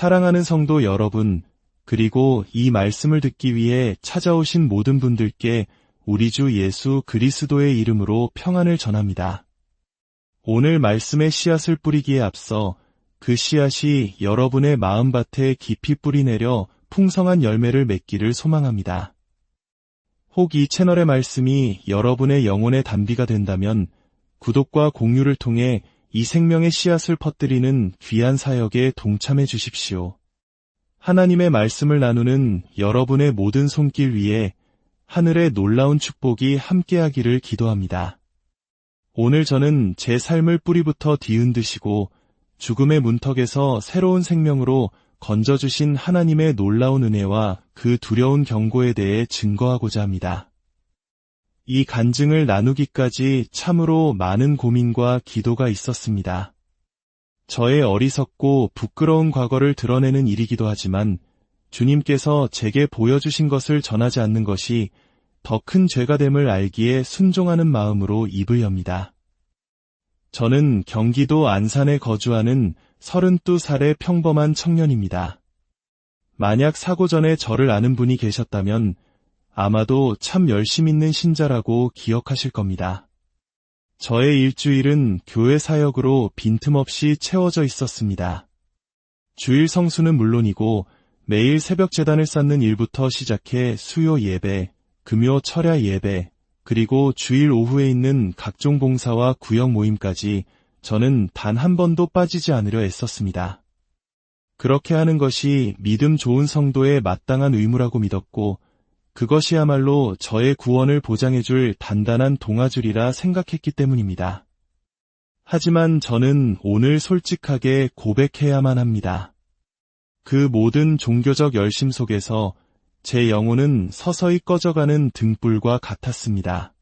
사랑하는 성도 여러분, 그리고 이 말씀을 듣기 위해 찾아오신 모든 분들께 우리 주 예수 그리스도의 이름으로 평안을 전합니다. 오늘 말씀의 씨앗을 뿌리기에 앞서 그 씨앗이 여러분의 마음밭에 깊이 뿌리내려 풍성한 열매를 맺기를 소망합니다. 혹 이 채널의 말씀이 여러분의 영혼의 단비가 된다면 구독과 공유를 통해 이 생명의 씨앗을 퍼뜨리는 귀한 사역에 동참해 주십시오. 하나님의 말씀을 나누는 여러분의 모든 손길 위에 하늘의 놀라운 축복이 함께하기를 기도합니다. 오늘 저는 제 삶을 뿌리부터 뒤흔드시고 죽음의 문턱에서 새로운 생명으로 건져주신 하나님의 놀라운 은혜와 그 두려운 경고에 대해 증거하고자 합니다. 이 간증을 나누기까지 참으로 많은 고민과 기도가 있었습니다. 저의 어리석고 부끄러운 과거를 드러내는 일이기도 하지만 주님께서 제게 보여주신 것을 전하지 않는 것이 더 큰 죄가 됨을 알기에 순종하는 마음으로 입을 엽니다. 저는 경기도 안산에 거주하는 32살의 평범한 청년입니다. 만약 사고 전에 저를 아는 분이 계셨다면 아마도 참 열심 있는 신자라고 기억하실 겁니다. 저의 일주일은 교회 사역으로 빈틈없이 채워져 있었습니다. 주일 성수는 물론이고 매일 새벽 제단을 쌓는 일부터 시작해 수요 예배, 금요 철야 예배, 그리고 주일 오후에 있는 각종 봉사와 구역 모임까지 저는 단 한 번도 빠지지 않으려 애썼습니다. 그렇게 하는 것이 믿음 좋은 성도의 마땅한 의무라고 믿었고 그것이야말로 저의 구원을 보장해줄 단단한 동아줄이라 생각했기 때문입니다. 하지만 저는 오늘 솔직하게 고백해야만 합니다. 그 모든 종교적 열심 속에서 제 영혼은 서서히 꺼져가는 등불과 같았습니다.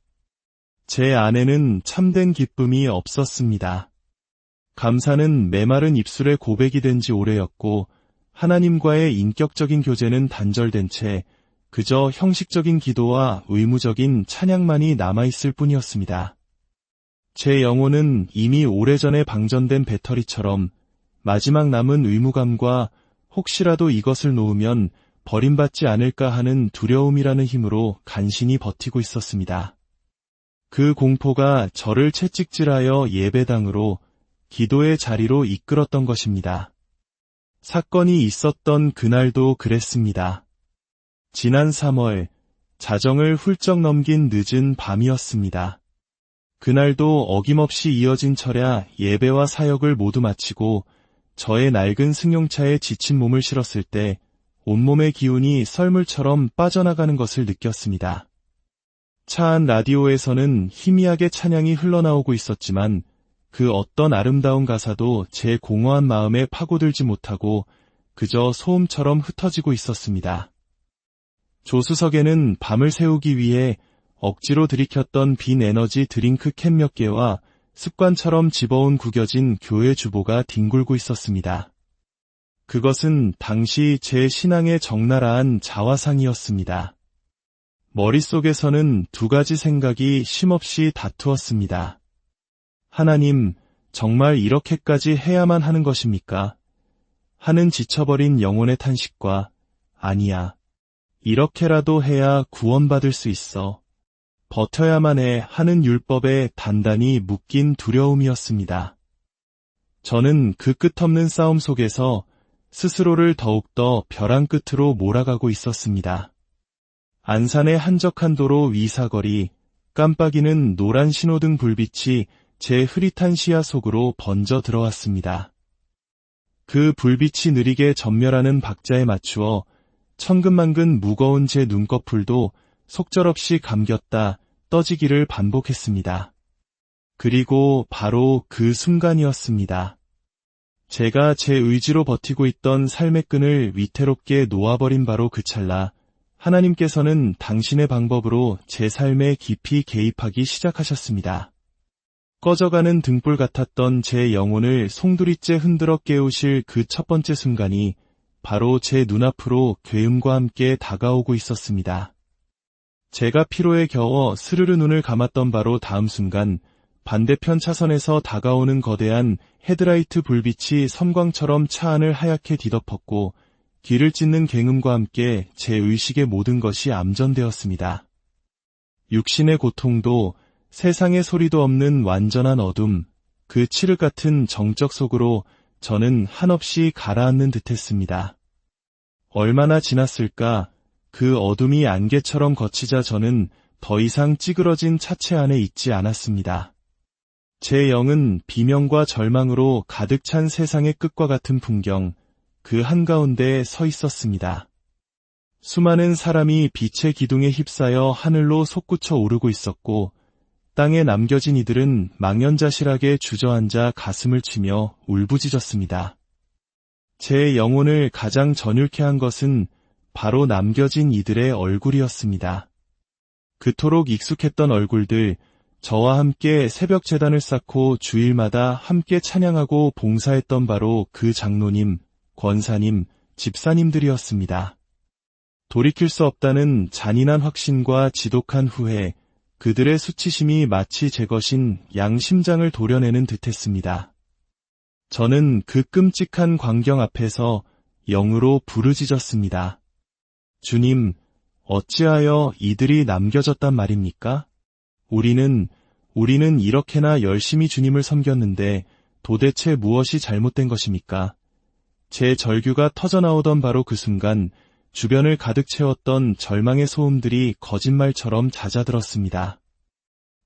제 안에는 참된 기쁨이 없었습니다. 감사는 메마른 입술의 고백이 된 지 오래였고 하나님과의 인격적인 교제는 단절된 채 그저 형식적인 기도와 의무적인 찬양만이 남아있을 뿐이었습니다. 제 영혼은 이미 오래전에 방전된 배터리처럼 마지막 남은 의무감과 혹시라도 이것을 놓으면 버림받지 않을까 하는 두려움이라는 힘으로 간신히 버티고 있었습니다. 그 공포가 저를 채찍질하여 예배당으로 기도의 자리로 이끌었던 것입니다. 사건이 있었던 그날도 그랬습니다. 지난 3월, 자정을 훌쩍 넘긴 늦은 밤이었습니다. 그날도 어김없이 이어진 철야 예배와 사역을 모두 마치고 저의 낡은 승용차에 지친 몸을 실었을 때 온몸의 기운이 썰물처럼 빠져나가는 것을 느꼈습니다. 차 안 라디오에서는 희미하게 찬양이 흘러나오고 있었지만 그 어떤 아름다운 가사도 제 공허한 마음에 파고들지 못하고 그저 소음처럼 흩어지고 있었습니다. 조수석에는 밤을 새우기 위해 억지로 들이켰던 빈 에너지 드링크 캔 몇 개와 습관처럼 집어온 구겨진 교회 주보가 뒹굴고 있었습니다. 그것은 당시 제 신앙의 적나라한 자화상이었습니다. 머릿속에서는 두 가지 생각이 쉼없이 다투었습니다. 하나님, 정말 이렇게까지 해야만 하는 것입니까? 하는 지쳐버린 영혼의 탄식과 아니야, 이렇게라도 해야 구원받을 수 있어. 버텨야만 해 하는 율법에 단단히 묶인 두려움이었습니다. 저는 그 끝없는 싸움 속에서 스스로를 더욱더 벼랑 끝으로 몰아가고 있었습니다. 안산의 한적한 도로 위사거리, 깜빡이는 노란 신호등 불빛이 제 흐릿한 시야 속으로 번져 들어왔습니다. 그 불빛이 느리게 전멸하는 박자에 맞추어 천근만근 무거운 제 눈꺼풀도 속절없이 감겼다 떠지기를 반복했습니다. 그리고 바로 그 순간이었습니다. 제가 제 의지로 버티고 있던 삶의 끈을 위태롭게 놓아버린 바로 그 찰나 하나님께서는 당신의 방법으로 제 삶에 깊이 개입하기 시작하셨습니다. 꺼져가는 등불 같았던 제 영혼을 송두리째 흔들어 깨우실 그 첫 번째 순간이 바로 제 눈앞으로 괴음과 함께 다가오고 있었습니다. 제가 피로에 겨워 스르르 눈을 감았던 바로 다음 순간 반대편 차선에서 다가오는 거대한 헤드라이트 불빛이 섬광처럼 차 안을 하얗게 뒤덮었고 귀를 찢는 굉음과 함께 제 의식의 모든 것이 암전되었습니다. 육신의 고통도 세상의 소리도 없는 완전한 어둠, 그 칠흑 같은 정적 속으로 저는 한없이 가라앉는 듯했습니다. 얼마나 지났을까? 그 어둠이 안개처럼 걷히자 저는 더 이상 찌그러진 차체 안에 있지 않았습니다. 제 영은 비명과 절망으로 가득 찬 세상의 끝과 같은 풍경, 그 한가운데에 서 있었습니다. 수많은 사람이 빛의 기둥에 휩싸여 하늘로 솟구쳐 오르고 있었고 땅에 남겨진 이들은 망연자실하게 주저앉아 가슴을 치며 울부짖었습니다. 제 영혼을 가장 전율케 한 것은 바로 남겨진 이들의 얼굴이었습니다. 그토록 익숙했던 얼굴들, 저와 함께 새벽 제단을 쌓고 주일마다 함께 찬양하고 봉사했던 바로 그 장로님, 권사님, 집사님들이었습니다. 돌이킬 수 없다는 잔인한 확신과 지독한 후회, 그들의 수치심이 마치 제 것인 양심장을 도려내는 듯했습니다. 저는 그 끔찍한 광경 앞에서 영으로 부르짖었습니다. 주님, 어찌하여 이들이 남겨졌단 말입니까? 우리는 이렇게나 열심히 주님을 섬겼는데 도대체 무엇이 잘못된 것입니까? 제 절규가 터져나오던 바로 그 순간 주변을 가득 채웠던 절망의 소음들이 거짓말처럼 잦아들었습니다.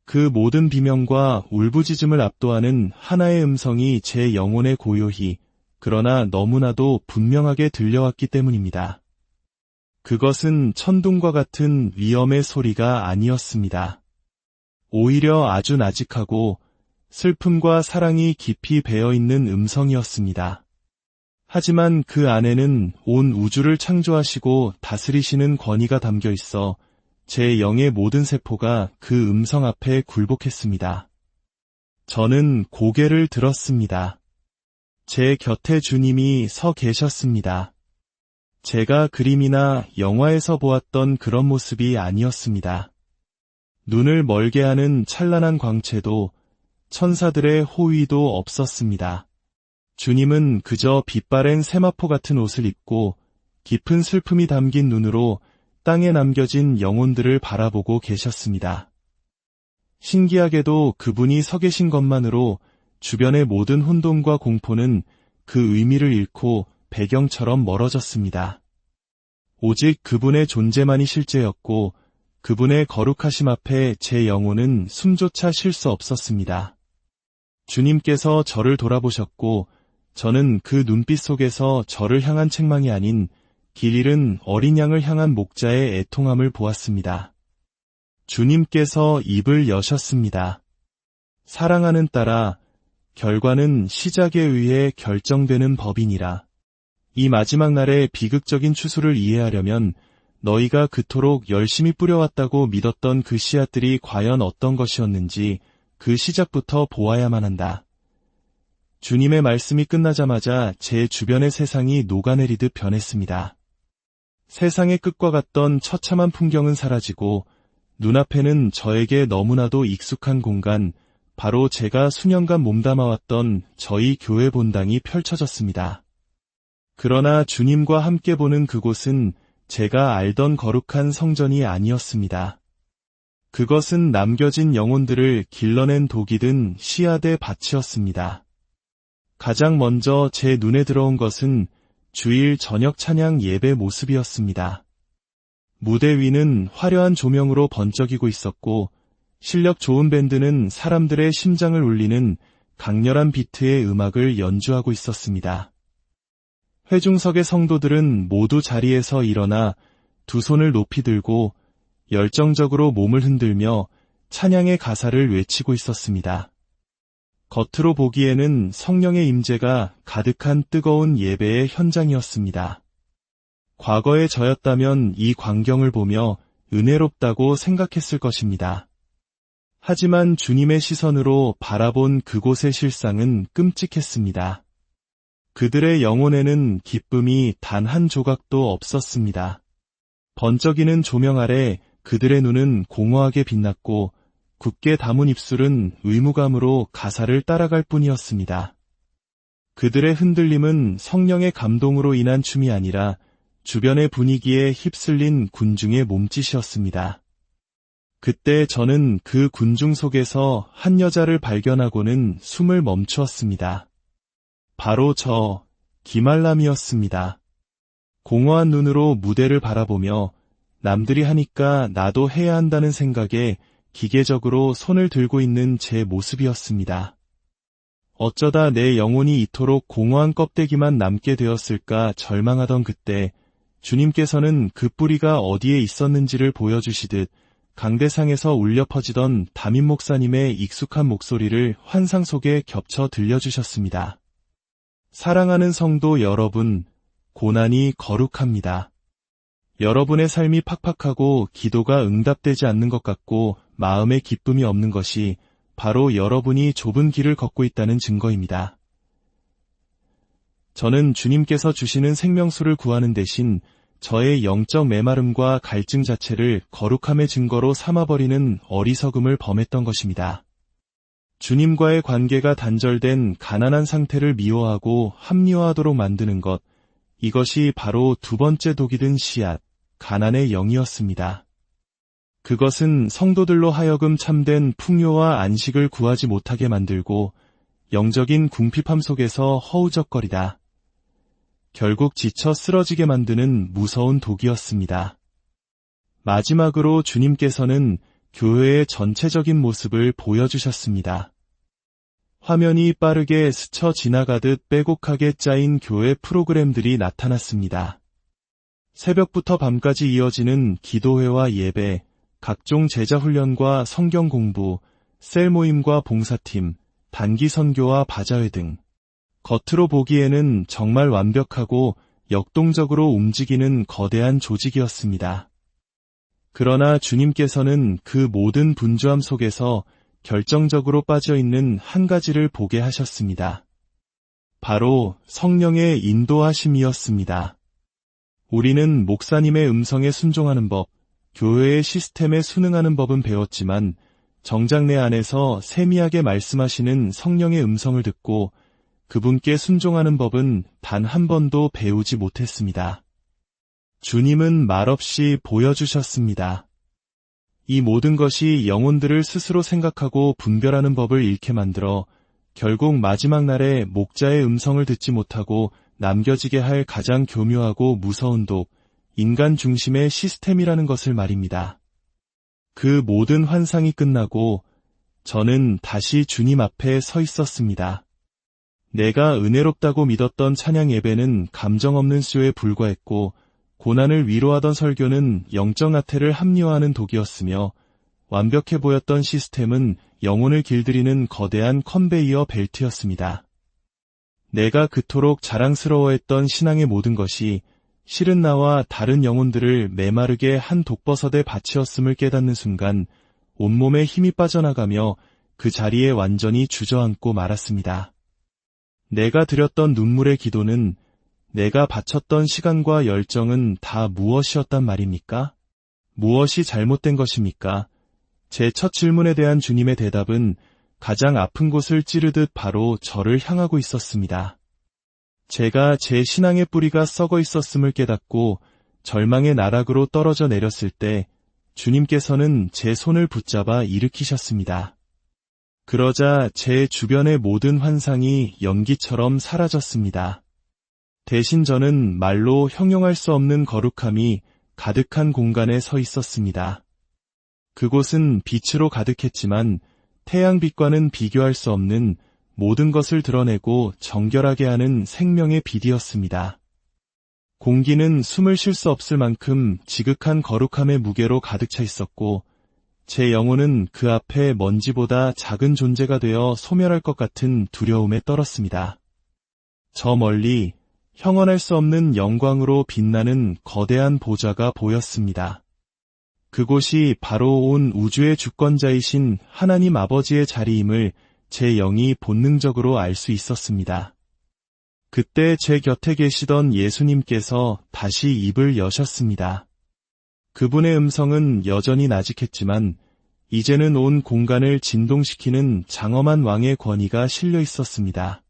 그 모든 비명과 울부짖음을 압도하는 하나의 음성이 제 영혼에 고요히, 그러나 너무나도 분명하게 들려왔기 때문입니다. 그것은 천둥과 같은 위엄의 소리가 아니었습니다. 오히려 아주 나직하고 슬픔과 사랑이 깊이 배어있는 음성이었습니다. 하지만 그 안에는 온 우주를 창조하시고 다스리시는 권위가 담겨 있어 제 영의 모든 세포가 그 음성 앞에 굴복했습니다. 저는 고개를 들었습니다. 제 곁에 주님이 서 계셨습니다. 제가 그림이나 영화에서 보았던 그런 모습이 아니었습니다. 눈을 멀게 하는 찬란한 광채도 천사들의 호위도 없었습니다. 주님은 그저 빛바랜 세마포 같은 옷을 입고 깊은 슬픔이 담긴 눈으로 땅에 남겨진 영혼들을 바라보고 계셨습니다. 신기하게도 그분이 서 계신 것만으로 주변의 모든 혼돈과 공포는 그 의미를 잃고 배경처럼 멀어졌습니다. 오직 그분의 존재만이 실제였고 그분의 거룩하심 앞에 제 영혼은 숨조차 쉴 수 없었습니다. 주님께서 저를 돌아보셨고 저는 그 눈빛 속에서 저를 향한 책망이 아닌 길 잃은 어린 양을 향한 목자의 애통함을 보았습니다. 주님께서 입을 여셨습니다. 사랑하는 딸아, 결과는 시작에 의해 결정되는 법이니라. 이 마지막 날의 비극적인 추수를 이해하려면 너희가 그토록 열심히 뿌려왔다고 믿었던 그 씨앗들이 과연 어떤 것이었는지 그 시작부터 보아야만 한다. 주님의 말씀이 끝나자마자 제 주변의 세상이 녹아내리듯 변했습니다. 세상의 끝과 같던 처참한 풍경은 사라지고 눈앞에는 저에게 너무나도 익숙한 공간, 바로 제가 수년간 몸담아왔던 저희 교회 본당이 펼쳐졌습니다. 그러나 주님과 함께 보는 그곳은 제가 알던 거룩한 성전이 아니었습니다. 그것은 남겨진 영혼들을 길러낸 독이 든 씨앗의 밭이었습니다. 가장 먼저 제 눈에 들어온 것은 주일 저녁 찬양 예배 모습이었습니다. 무대 위는 화려한 조명으로 번쩍이고 있었고 실력 좋은 밴드는 사람들의 심장을 울리는 강렬한 비트의 음악을 연주하고 있었습니다. 회중석의 성도들은 모두 자리에서 일어나 두 손을 높이 들고 열정적으로 몸을 흔들며 찬양의 가사를 외치고 있었습니다. 겉으로 보기에는 성령의 임재가 가득한 뜨거운 예배의 현장이었습니다. 과거의 저였다면 이 광경을 보며 은혜롭다고 생각했을 것입니다. 하지만 주님의 시선으로 바라본 그곳의 실상은 끔찍했습니다. 그들의 영혼에는 기쁨이 단 한 조각도 없었습니다. 번쩍이는 조명 아래 그들의 눈은 공허하게 빛났고 굳게 담은 입술은 의무감으로 가사를 따라갈 뿐이었습니다. 그들의 흔들림은 성령의 감동으로 인한 춤이 아니라 주변의 분위기에 휩쓸린 군중의 몸짓이었습니다. 그때 저는 그 군중 속에서 한 여자를 발견하고는 숨을 멈추었습니다. 바로 저, 김알람이었습니다. 공허한 눈으로 무대를 바라보며 남들이 하니까 나도 해야 한다는 생각에 기계적으로 손을 들고 있는 제 모습이었습니다. 어쩌다 내 영혼이 이토록 공허한 껍데기만 남게 되었을까 절망하던 그때 주님께서는 그 뿌리가 어디에 있었는지를 보여주시듯 강대상에서 울려 퍼지던 담임 목사님의 익숙한 목소리를 환상 속에 겹쳐 들려주셨습니다. 사랑하는 성도 여러분, 고난이 거룩합니다. 여러분의 삶이 팍팍하고 기도가 응답되지 않는 것 같고 마음에 기쁨이 없는 것이 바로 여러분이 좁은 길을 걷고 있다는 증거입니다. 저는 주님께서 주시는 생명수를 구하는 대신 저의 영적 메마름과 갈증 자체를 거룩함의 증거로 삼아버리는 어리석음을 범했던 것입니다. 주님과의 관계가 단절된 가난한 상태를 미워하고 합리화하도록 만드는 것, 이것이 바로 두 번째 독이 든 씨앗, 가난의 영이었습니다. 그것은 성도들로 하여금 참된 풍요와 안식을 구하지 못하게 만들고 영적인 궁핍함 속에서 허우적거리다. 결국 지쳐 쓰러지게 만드는 무서운 독이었습니다. 마지막으로 주님께서는 교회의 전체적인 모습을 보여주셨습니다. 화면이 빠르게 스쳐 지나가듯 빼곡하게 짜인 교회 프로그램들이 나타났습니다. 새벽부터 밤까지 이어지는 기도회와 예배, 각종 제자훈련과 성경 공부, 셀 모임과 봉사팀, 단기 선교와 바자회 등 겉으로 보기에는 정말 완벽하고 역동적으로 움직이는 거대한 조직이었습니다. 그러나 주님께서는 그 모든 분주함 속에서 결정적으로 빠져있는 한 가지를 보게 하셨습니다. 바로 성령의 인도하심이었습니다. 우리는 목사님의 음성에 순종하는 법, 교회의 시스템에 순응하는 법은 배웠지만 정작 내 안에서 세미하게 말씀하시는 성령의 음성을 듣고 그분께 순종하는 법은 단 한 번도 배우지 못했습니다. 주님은 말없이 보여주셨습니다. 이 모든 것이 영혼들을 스스로 생각하고 분별하는 법을 잃게 만들어 결국 마지막 날에 목자의 음성을 듣지 못하고 남겨지게 할 가장 교묘하고 무서운 독, 인간 중심의 시스템이라는 것을 말입니다. 그 모든 환상이 끝나고 저는 다시 주님 앞에 서 있었습니다. 내가 은혜롭다고 믿었던 찬양 예배는 감정 없는 쇼에 불과했고 고난을 위로하던 설교는 영적 나태를 합리화하는 독이었으며 완벽해 보였던 시스템은 영혼을 길들이는 거대한 컨베이어 벨트였습니다. 내가 그토록 자랑스러워했던 신앙의 모든 것이 실은 나와 다른 영혼들을 메마르게 한 독버섯의 밭이었음을 깨닫는 순간 온몸에 힘이 빠져나가며 그 자리에 완전히 주저앉고 말았습니다. 내가 드렸던 눈물의 기도는, 내가 바쳤던 시간과 열정은 다 무엇이었단 말입니까? 무엇이 잘못된 것입니까? 제 첫 질문에 대한 주님의 대답은 가장 아픈 곳을 찌르듯 바로 저를 향하고 있었습니다. 제가 제 신앙의 뿌리가 썩어 있었음을 깨닫고 절망의 나락으로 떨어져 내렸을 때 주님께서는 제 손을 붙잡아 일으키셨습니다. 그러자 제 주변의 모든 환상이 연기처럼 사라졌습니다. 대신 저는 말로 형용할 수 없는 거룩함이 가득한 공간에 서 있었습니다. 그곳은 빛으로 가득했지만 태양빛과는 비교할 수 없는 모든 것을 드러내고 정결하게 하는 생명의 빛이었습니다. 공기는 숨을 쉴 수 없을 만큼 지극한 거룩함의 무게로 가득 차 있었고 제 영혼은 그 앞에 먼지보다 작은 존재가 되어 소멸할 것 같은 두려움에 떨었습니다. 저 멀리 형언할 수 없는 영광으로 빛나는 거대한 보좌가 보였습니다. 그곳이 바로 온 우주의 주권자이신 하나님 아버지의 자리임을 제 영이 본능적으로 알 수 있었습니다. 그때 제 곁에 계시던 예수님께서 다시 입을 여셨습니다. 그분의 음성은 여전히 나직했지만 이제는 온 공간을 진동시키는 장엄한 왕의 권위가 실려 있었습니다.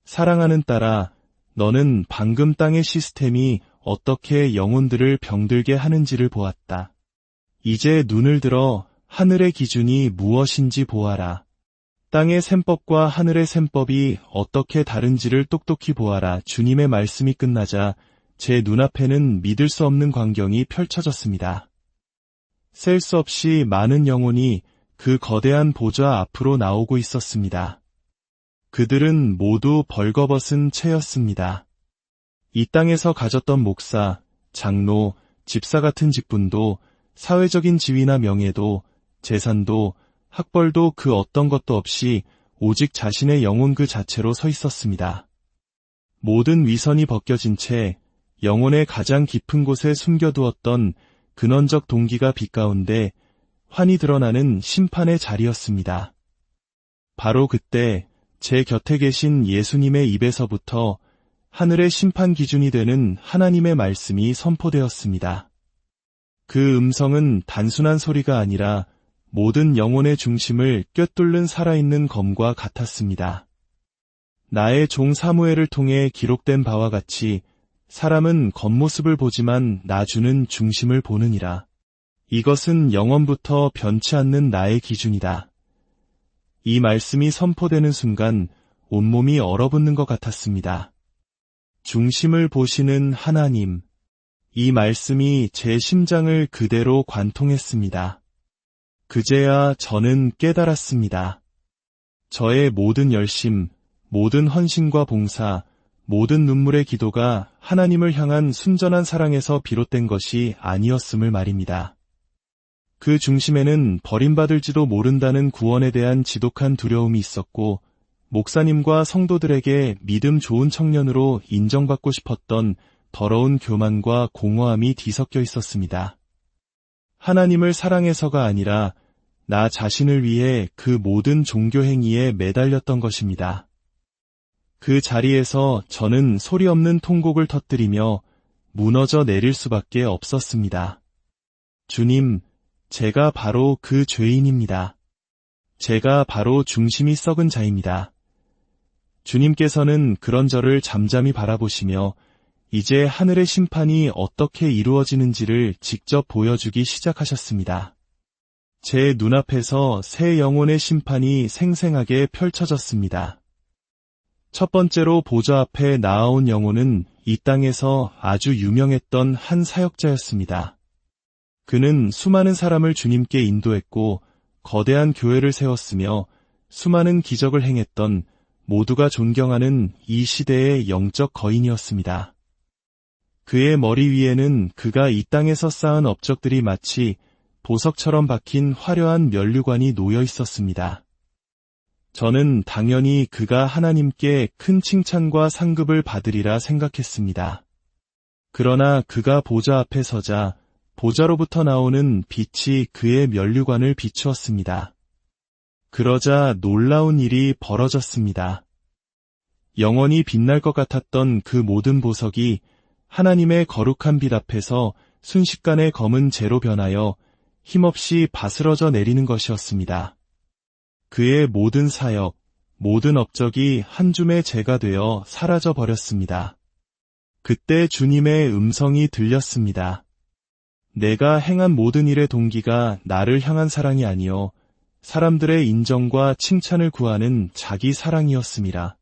사랑하는 딸아, 너는 방금 땅의 시스템이 어떻게 영혼들을 병들게 하는지를 보았다. 이제 눈을 들어 하늘의 기준이 무엇인지 보아라. 땅의 셈법과 하늘의 셈법이 어떻게 다른지를 똑똑히 보아라. 주님의 말씀이 끝나자 제 눈앞에는 믿을 수 없는 광경이 펼쳐졌습니다. 셀 수 없이 많은 영혼이 그 거대한 보좌 앞으로 나오고 있었습니다. 그들은 모두 벌거벗은 채였습니다. 이 땅에서 가졌던 목사, 장로, 집사 같은 직분도, 사회적인 지위나 명예도, 재산도, 학벌도 그 어떤 것도 없이 오직 자신의 영혼 그 자체로 서 있었습니다. 모든 위선이 벗겨진 채 영혼의 가장 깊은 곳에 숨겨두었던 근원적 동기가 빛 가운데 환히 드러나는 심판의 자리였습니다. 바로 그때 제 곁에 계신 예수님의 입에서부터 하늘의 심판 기준이 되는 하나님의 말씀이 선포되었습니다. 그 음성은 단순한 소리가 아니라 모든 영혼의 중심을 꿰뚫는 살아있는 검과 같았습니다. 나의 종 사무엘을 통해 기록된 바와 같이 사람은 겉모습을 보지만 나 주는 중심을 보느니라. 이것은 영원부터 변치 않는 나의 기준이다. 이 말씀이 선포되는 순간 온몸이 얼어붙는 것 같았습니다. 중심을 보시는 하나님. 이 말씀이 제 심장을 그대로 관통했습니다. 그제야 저는 깨달았습니다. 저의 모든 열심, 모든 헌신과 봉사, 모든 눈물의 기도가 하나님을 향한 순전한 사랑에서 비롯된 것이 아니었음을 말입니다. 그 중심에는 버림받을지도 모른다는 구원에 대한 지독한 두려움이 있었고, 목사님과 성도들에게 믿음 좋은 청년으로 인정받고 싶었던 더러운 교만과 공허함이 뒤섞여 있었습니다. 하나님을 사랑해서가 아니라 나 자신을 위해 그 모든 종교 행위에 매달렸던 것입니다. 그 자리에서 저는 소리 없는 통곡을 터뜨리며 무너져 내릴 수밖에 없었습니다. 주님, 제가 바로 그 죄인입니다. 제가 바로 중심이 썩은 자입니다. 주님께서는 그런 저를 잠잠히 바라보시며 이제 하늘의 심판이 어떻게 이루어지는지를 직접 보여주기 시작하셨습니다. 제 눈앞에서 새 영혼의 심판이 생생하게 펼쳐졌습니다. 첫 번째로 보좌 앞에 나아온 영혼은 이 땅에서 아주 유명했던 한 사역자였습니다. 그는 수많은 사람을 주님께 인도했고 거대한 교회를 세웠으며 수많은 기적을 행했던 모두가 존경하는 이 시대의 영적 거인이었습니다. 그의 머리 위에는 그가 이 땅에서 쌓은 업적들이 마치 보석처럼 박힌 화려한 면류관이 놓여 있었습니다. 저는 당연히 그가 하나님께 큰 칭찬과 상급을 받으리라 생각했습니다. 그러나 그가 보좌 앞에 서자 보좌로부터 나오는 빛이 그의 면류관을 비추었습니다. 그러자 놀라운 일이 벌어졌습니다. 영원히 빛날 것 같았던 그 모든 보석이 하나님의 거룩한 빛 앞에서 순식간에 검은 재로 변하여 힘없이 바스러져 내리는 것이었습니다. 그의 모든 사역, 모든 업적이 한 줌의 재가 되어 사라져 버렸습니다. 그때 주님의 음성이 들렸습니다. 내가 행한 모든 일의 동기가 나를 향한 사랑이 아니요 사람들의 인정과 칭찬을 구하는 자기 사랑이었음이라.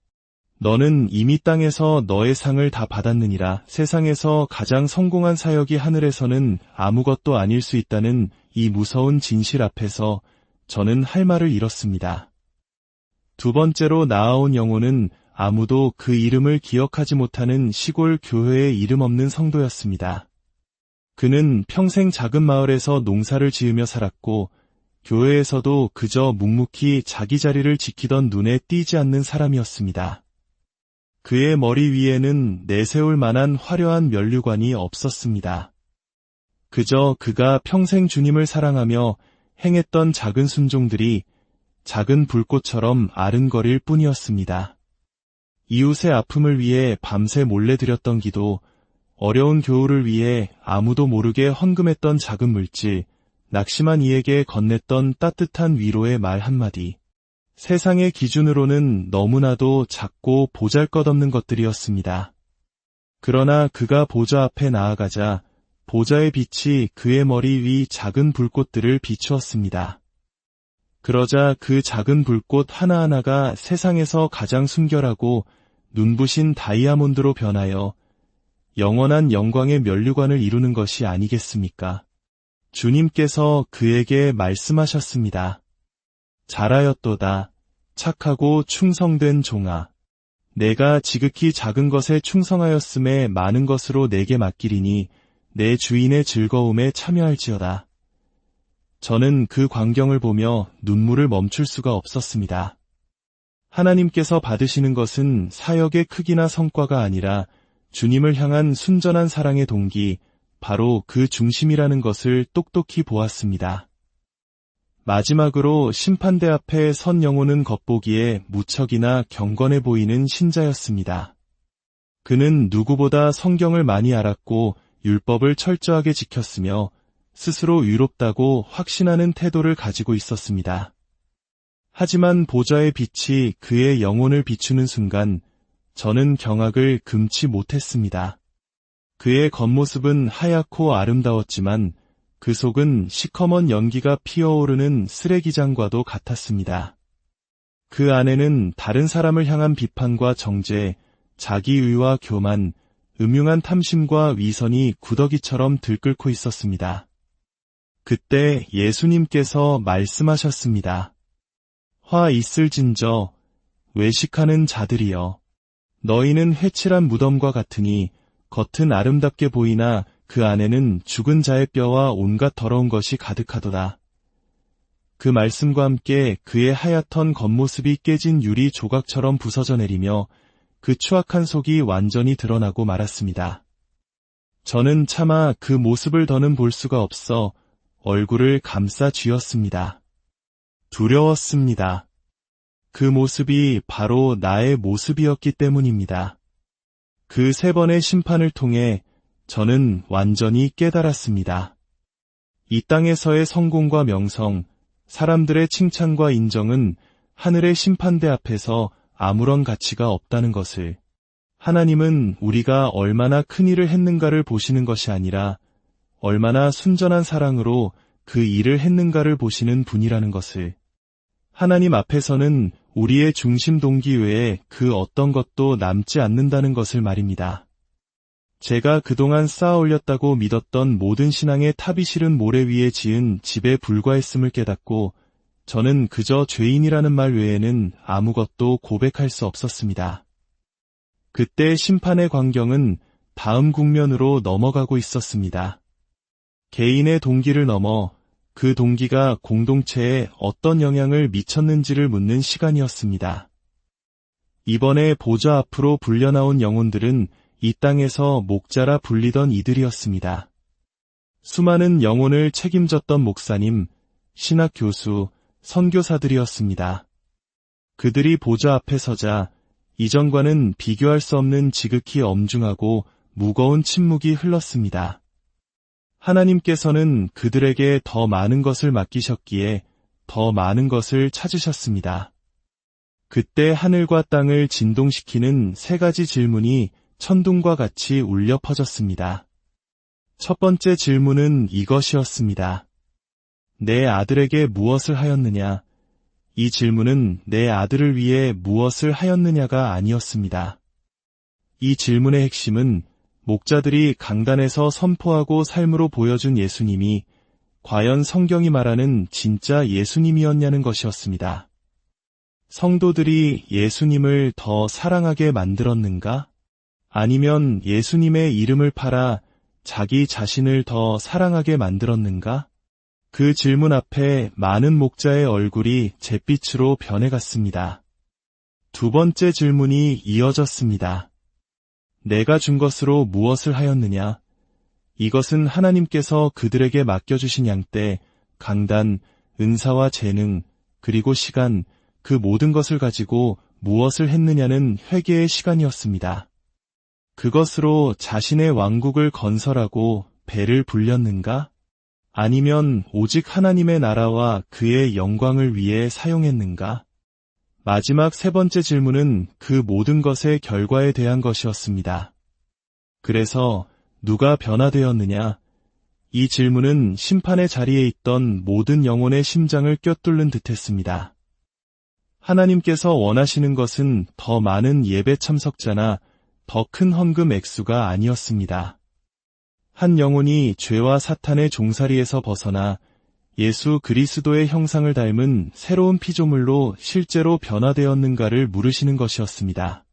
너는 이미 땅에서 너의 상을 다 받았느니라. 세상에서 가장 성공한 사역이 하늘에서는 아무것도 아닐 수 있다는 이 무서운 진실 앞에서 저는 할 말을 잃었습니다. 두 번째로 나아온 영혼은 아무도 그 이름을 기억하지 못하는 시골 교회의 이름 없는 성도였습니다. 그는 평생 작은 마을에서 농사를 지으며 살았고 교회에서도 그저 묵묵히 자기 자리를 지키던 눈에 띄지 않는 사람이었습니다. 그의 머리 위에는 내세울 만한 화려한 면류관이 없었습니다. 그저 그가 평생 주님을 사랑하며 행했던 작은 순종들이 작은 불꽃처럼 아른거릴 뿐이었습니다. 이웃의 아픔을 위해 밤새 몰래 드렸던 기도, 어려운 교우를 위해 아무도 모르게 헌금했던 작은 물질, 낙심한 이에게 건넸던 따뜻한 위로의 말 한마디. 세상의 기준으로는 너무나도 작고 보잘것없는 것들이었습니다. 그러나 그가 보좌 앞에 나아가자 보좌의 빛이 그의 머리 위 작은 불꽃들을 비추었습니다. 그러자 그 작은 불꽃 하나하나가 세상에서 가장 순결하고 눈부신 다이아몬드로 변하여 영원한 영광의 면류관을 이루는 것이 아니겠습니까? 주님께서 그에게 말씀하셨습니다. 잘하였도다. 착하고 충성된 종아. 내가 지극히 작은 것에 충성하였음에 많은 것으로 내게 맡기리니 내 주인의 즐거움에 참여할지어다. 저는 그 광경을 보며 눈물을 멈출 수가 없었습니다. 하나님께서 받으시는 것은 사역의 크기나 성과가 아니라 주님을 향한 순전한 사랑의 동기, 바로 그 중심이라는 것을 똑똑히 보았습니다. 마지막으로 심판대 앞에 선 영혼은 겉보기에 무척이나 경건해 보이는 신자였습니다. 그는 누구보다 성경을 많이 알았고 율법을 철저하게 지켰으며 스스로 의롭다고 확신하는 태도를 가지고 있었습니다. 하지만 보좌의 빛이 그의 영혼을 비추는 순간 저는 경악을 금치 못했습니다. 그의 겉모습은 하얗고 아름다웠지만 그 속은 시커먼 연기가 피어오르는 쓰레기장과도 같았습니다. 그 안에는 다른 사람을 향한 비판과 정죄, 자기의와 교만, 음흉한 탐심과 위선이 구더기처럼 들끓고 있었습니다. 그때 예수님께서 말씀하셨습니다. 화 있을진저 외식하는 자들이여. 너희는 회칠한 무덤과 같으니 겉은 아름답게 보이나 그 안에는 죽은 자의 뼈와 온갖 더러운 것이 가득하도다. 그 말씀과 함께 그의 하얗던 겉모습이 깨진 유리 조각처럼 부서져 내리며 그 추악한 속이 완전히 드러나고 말았습니다. 저는 차마 그 모습을 더는 볼 수가 없어 얼굴을 감싸 쥐었습니다. 두려웠습니다. 그 모습이 바로 나의 모습이었기 때문입니다. 그 3번의 심판을 통해 저는 완전히 깨달았습니다. 이 땅에서의 성공과 명성, 사람들의 칭찬과 인정은 하늘의 심판대 앞에서 아무런 가치가 없다는 것을, 하나님은 우리가 얼마나 큰 일을 했는가를 보시는 것이 아니라 얼마나 순전한 사랑으로 그 일을 했는가를 보시는 분이라는 것을, 하나님 앞에서는 우리의 중심 동기 외에 그 어떤 것도 남지 않는다는 것을 말입니다. 제가 그동안 쌓아 올렸다고 믿었던 모든 신앙의 탑이 실은 모래 위에 지은 집에 불과했음을 깨닫고 저는 그저 죄인이라는 말 외에는 아무것도 고백할 수 없었습니다. 그때 심판의 광경은 다음 국면으로 넘어가고 있었습니다. 개인의 동기를 넘어 그 동기가 공동체에 어떤 영향을 미쳤는지를 묻는 시간이었습니다. 이번에 보좌 앞으로 불려나온 영혼들은 이 땅에서 목자라 불리던 이들이었습니다. 수많은 영혼을 책임졌던 목사님, 신학 교수, 선교사들이었습니다. 그들이 보좌 앞에 서자 이전과는 비교할 수 없는 지극히 엄중하고 무거운 침묵이 흘렀습니다. 하나님께서는 그들에게 더 많은 것을 맡기셨기에 더 많은 것을 찾으셨습니다. 그때 하늘과 땅을 진동시키는 3가지 질문이 천둥과 같이 울려 퍼졌습니다. 첫 번째 질문은 이것이었습니다. 내 아들에게 무엇을 하였느냐? 이 질문은 내 아들을 위해 무엇을 하였느냐가 아니었습니다. 이 질문의 핵심은 목자들이 강단에서 선포하고 삶으로 보여준 예수님이 과연 성경이 말하는 진짜 예수님이었냐는 것이었습니다. 성도들이 예수님을 더 사랑하게 만들었는가? 아니면 예수님의 이름을 팔아 자기 자신을 더 사랑하게 만들었는가? 그 질문 앞에 많은 목자의 얼굴이 잿빛으로 변해갔습니다. 두 번째 질문이 이어졌습니다. 내가 준 것으로 무엇을 하였느냐? 이것은 하나님께서 그들에게 맡겨주신 양떼, 강단, 은사와 재능, 그리고 시간, 그 모든 것을 가지고 무엇을 했느냐는 회개의 시간이었습니다. 그것으로 자신의 왕국을 건설하고 배를 불렸는가? 아니면 오직 하나님의 나라와 그의 영광을 위해 사용했는가? 마지막 세 번째 질문은 그 모든 것의 결과에 대한 것이었습니다. 그래서 누가 변화되었느냐? 이 질문은 심판의 자리에 있던 모든 영혼의 심장을 꿰뚫는 듯했습니다. 하나님께서 원하시는 것은 더 많은 예배 참석자나 더 큰 헌금 액수가 아니었습니다. 한 영혼이 죄와 사탄의 종살이에서 벗어나 예수 그리스도의 형상을 닮은 새로운 피조물로 실제로 변화되었는가를 물으시는 것이었습니다.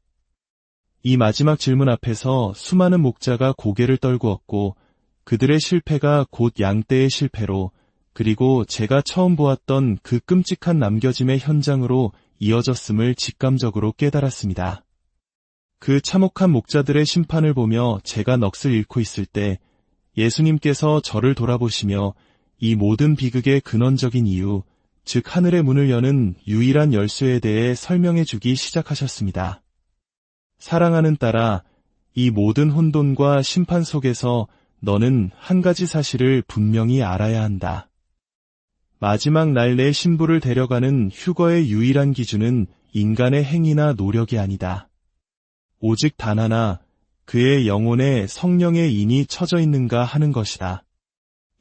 이 마지막 질문 앞에서 수많은 목자가 고개를 떨구었고 그들의 실패가 곧 양떼의 실패로 그리고 제가 처음 보았던 그 끔찍한 남겨짐의 현장으로 이어졌음을 직감적으로 깨달았습니다. 그 참혹한 목자들의 심판을 보며 제가 넋을 잃고 있을 때 예수님께서 저를 돌아보시며 이 모든 비극의 근원적인 이유, 즉 하늘의 문을 여는 유일한 열쇠에 대해 설명해 주기 시작하셨습니다. 사랑하는 딸아, 이 모든 혼돈과 심판 속에서 너는 한 가지 사실을 분명히 알아야 한다. 마지막 날 내 신부를 데려가는 휴거의 유일한 기준은 인간의 행위나 노력이 아니다. 오직 단 하나, 그의 영혼에 성령의 인이 쳐져 있는가 하는 것이다.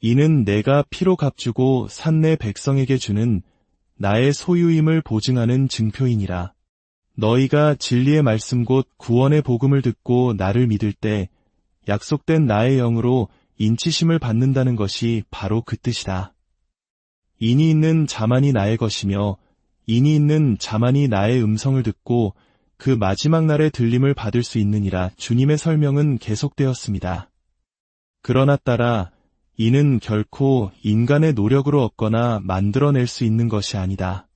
이는 내가 피로 값주고 산 내 백성에게 주는 나의 소유임을 보증하는 증표이니라. 너희가 진리의 말씀 곧 구원의 복음을 듣고 나를 믿을 때 약속된 나의 영으로 인치심을 받는다는 것이 바로 그 뜻이다. 인이 있는 자만이 나의 것이며 인이 있는 자만이 나의 음성을 듣고 그 마지막 날의 들림을 받을 수 있느니라. 주님의 설명은 계속되었습니다. 그러나 딸아, 이는 결코 인간의 노력으로 얻거나 만들어낼 수 있는 것이 아니다.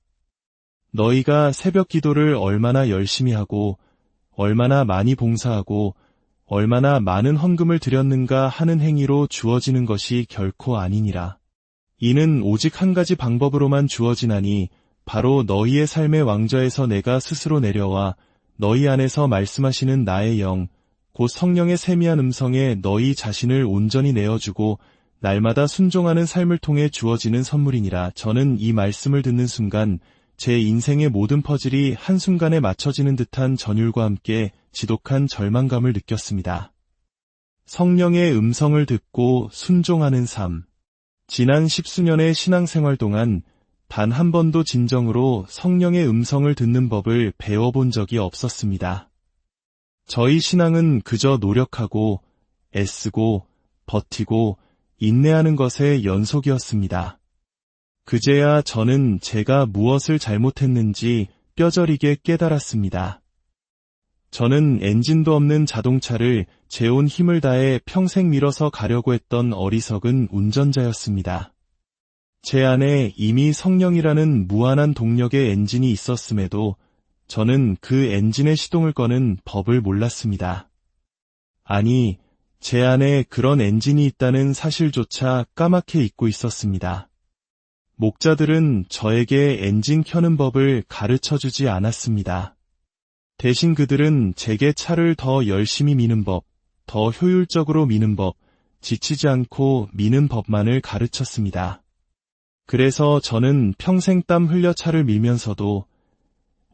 너희가 새벽 기도를 얼마나 열심히 하고 얼마나 많이 봉사하고 얼마나 많은 헌금을 드렸는가 하는 행위로 주어지는 것이 결코 아니니라. 이는 오직 한 가지 방법으로만 주어지나니 바로 너희의 삶의 왕좌에서 내가 스스로 내려와 너희 안에서 말씀하시는 나의 영, 곧 성령의 세미한 음성에 너희 자신을 온전히 내어주고 날마다 순종하는 삶을 통해 주어지는 선물이니라. 저는 이 말씀을 듣는 순간 제 인생의 모든 퍼즐이 한순간에 맞춰지는 듯한 전율과 함께 지독한 절망감을 느꼈습니다. 성령의 음성을 듣고 순종하는 삶. 지난 10수년의 신앙생활 동안 단 한 번도 진정으로 성령의 음성을 듣는 법을 배워본 적이 없었습니다. 저희 신앙은 그저 노력하고 애쓰고 버티고 인내하는 것의 연속이었습니다. 그제야 저는 제가 무엇을 잘못했는지 뼈저리게 깨달았습니다. 저는 엔진도 없는 자동차를 제 온 힘을 다해 평생 밀어서 가려고 했던 어리석은 운전자였습니다. 제 안에 이미 성령이라는 무한한 동력의 엔진이 있었음에도 저는 그 엔진의 시동을 거는 법을 몰랐습니다. 아니, 제 안에 그런 엔진이 있다는 사실조차 까맣게 잊고 있었습니다. 목자들은 저에게 엔진 켜는 법을 가르쳐주지 않았습니다. 대신 그들은 제게 차를 더 열심히 미는 법, 더 효율적으로 미는 법, 지치지 않고 미는 법만을 가르쳤습니다. 그래서 저는 평생 땀 흘려 차를 밀면서도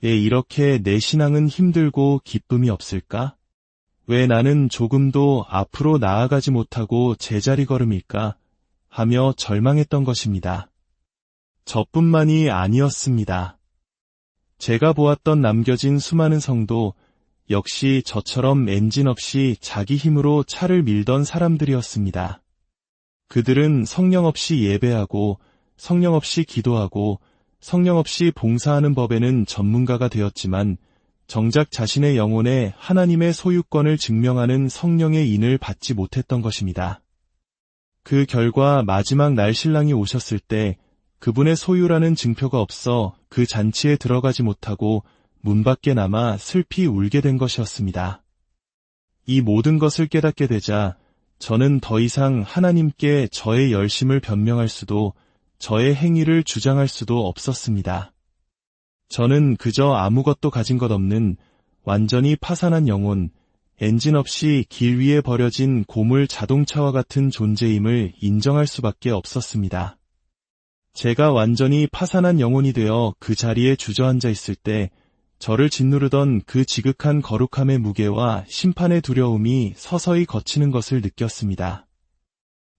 왜 이렇게 내 신앙은 힘들고 기쁨이 없을까? 왜 나는 조금도 앞으로 나아가지 못하고 제자리 걸음일까? 하며 절망했던 것입니다. 저뿐만이 아니었습니다. 제가 보았던 남겨진 수많은 성도 역시 저처럼 엔진 없이 자기 힘으로 차를 밀던 사람들이었습니다. 그들은 성령 없이 예배하고 성령 없이 기도하고 성령 없이 봉사하는 법에는 전문가가 되었지만 정작 자신의 영혼에 하나님의 소유권을 증명하는 성령의 인을 받지 못했던 것입니다. 그 결과 마지막 날 신랑이 오셨을 때 그분의 소유라는 증표가 없어 그 잔치에 들어가지 못하고 문 밖에 남아 슬피 울게 된 것이었습니다. 이 모든 것을 깨닫게 되자 저는 더 이상 하나님께 저의 열심을 변명할 수도 저의 행위를 주장할 수도 없었습니다. 저는 그저 아무것도 가진 것 없는 완전히 파산한 영혼, 엔진 없이 길 위에 버려진 고물 자동차와 같은 존재임을 인정할 수밖에 없었습니다. 제가 완전히 파산한 영혼이 되어 그 자리에 주저앉아 있을 때 저를 짓누르던 그 지극한 거룩함의 무게와 심판의 두려움이 서서히 걷히는 것을 느꼈습니다.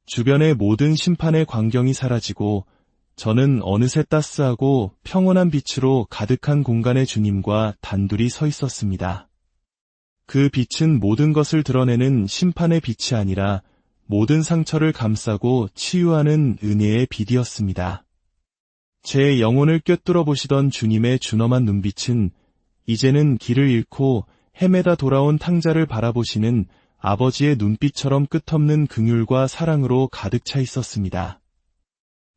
주변의 모든 심판의 광경이 사라지고 저는 어느새 따스하고 평온한 빛으로 가득한 공간의 주님과 단둘이 서 있었습니다. 그 빛은 모든 것을 드러내는 심판의 빛이 아니라 모든 상처를 감싸고 치유하는 은혜의 빛이었습니다. 제 영혼을 꿰뚫어 보시던 주님의 준엄한 눈빛은 이제는 길을 잃고 헤매다 돌아온 탕자를 바라보시는 아버지의 눈빛처럼 끝없는 긍휼과 사랑으로 가득 차 있었습니다.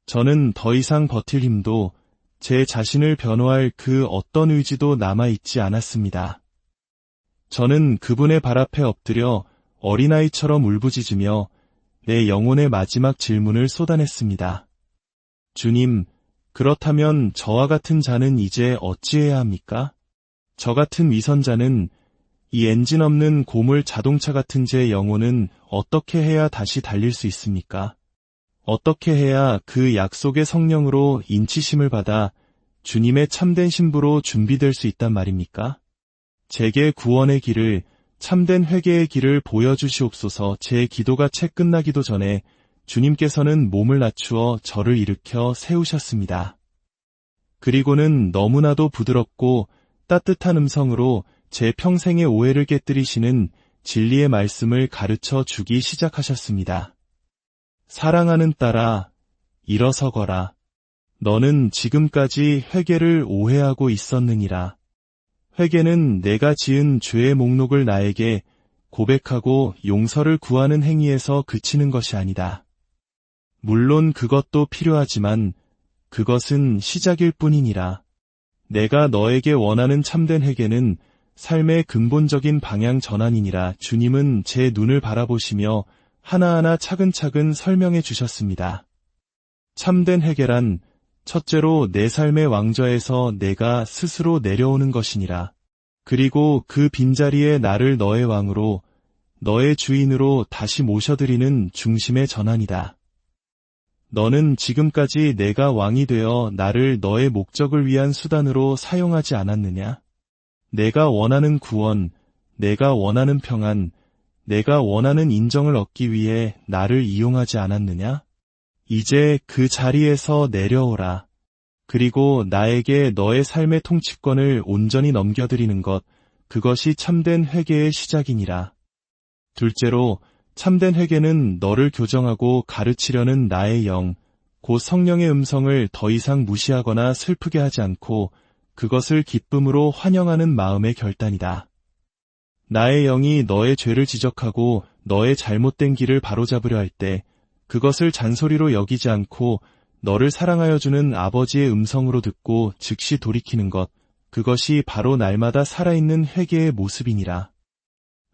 저는 더 이상 버틸 힘도 제 자신을 변호할 그 어떤 의지도 남아있지 않았습니다. 저는 그분의 발 앞에 엎드려 어린아이처럼 울부짖으며 내 영혼의 마지막 질문을 쏟아냈습니다. 주님, 그렇다면 저와 같은 자는 이제 어찌해야 합니까? 저 같은 위선자는, 이 엔진 없는 고물 자동차 같은 제 영혼은 어떻게 해야 다시 달릴 수 있습니까? 어떻게 해야 그 약속의 성령으로 인치심을 받아 주님의 참된 신부로 준비될 수 있단 말입니까? 제게 구원의 길을, 참된 회개의 길을 보여주시옵소서. 제 기도가 채 끝나기도 전에 주님께서는 몸을 낮추어 저를 일으켜 세우셨습니다. 그리고는 너무나도 부드럽고 따뜻한 음성으로 제 평생의 오해를 깨뜨리시는 진리의 말씀을 가르쳐 주기 시작하셨습니다. 사랑하는 딸아, 일어서거라. 너는 지금까지 회개를 오해하고 있었느니라. 회개는 내가 지은 죄의 목록을 나에게 고백하고 용서를 구하는 행위에서 그치는 것이 아니다. 물론 그것도 필요하지만 그것은 시작일 뿐이니라. 내가 너에게 원하는 참된 회개는 삶의 근본적인 방향 전환이니라. 주님은 제 눈을 바라보시며 하나하나 차근차근 설명해 주셨습니다. 참된 회개란 첫째로 내 삶의 왕좌에서 내가 스스로 내려오는 것이니라. 그리고 그 빈자리에 나를 너의 왕으로, 너의 주인으로 다시 모셔드리는 중심의 전환이다. 너는 지금까지 내가 왕이 되어 나를 너의 목적을 위한 수단으로 사용하지 않았느냐? 내가 원하는 구원, 내가 원하는 평안, 내가 원하는 인정을 얻기 위해 나를 이용하지 않았느냐? 이제 그 자리에서 내려오라. 그리고 나에게 너의 삶의 통치권을 온전히 넘겨드리는 것, 그것이 참된 회개의 시작이니라. 둘째로, 참된 회개는 너를 교정하고 가르치려는 나의 영, 곧 성령의 음성을 더 이상 무시하거나 슬프게 하지 않고 그것을 기쁨으로 환영하는 마음의 결단이다. 나의 영이 너의 죄를 지적하고 너의 잘못된 길을 바로잡으려 할 때 그것을 잔소리로 여기지 않고 너를 사랑하여 주는 아버지의 음성으로 듣고 즉시 돌이키는 것, 그것이 바로 날마다 살아있는 회개의 모습이니라.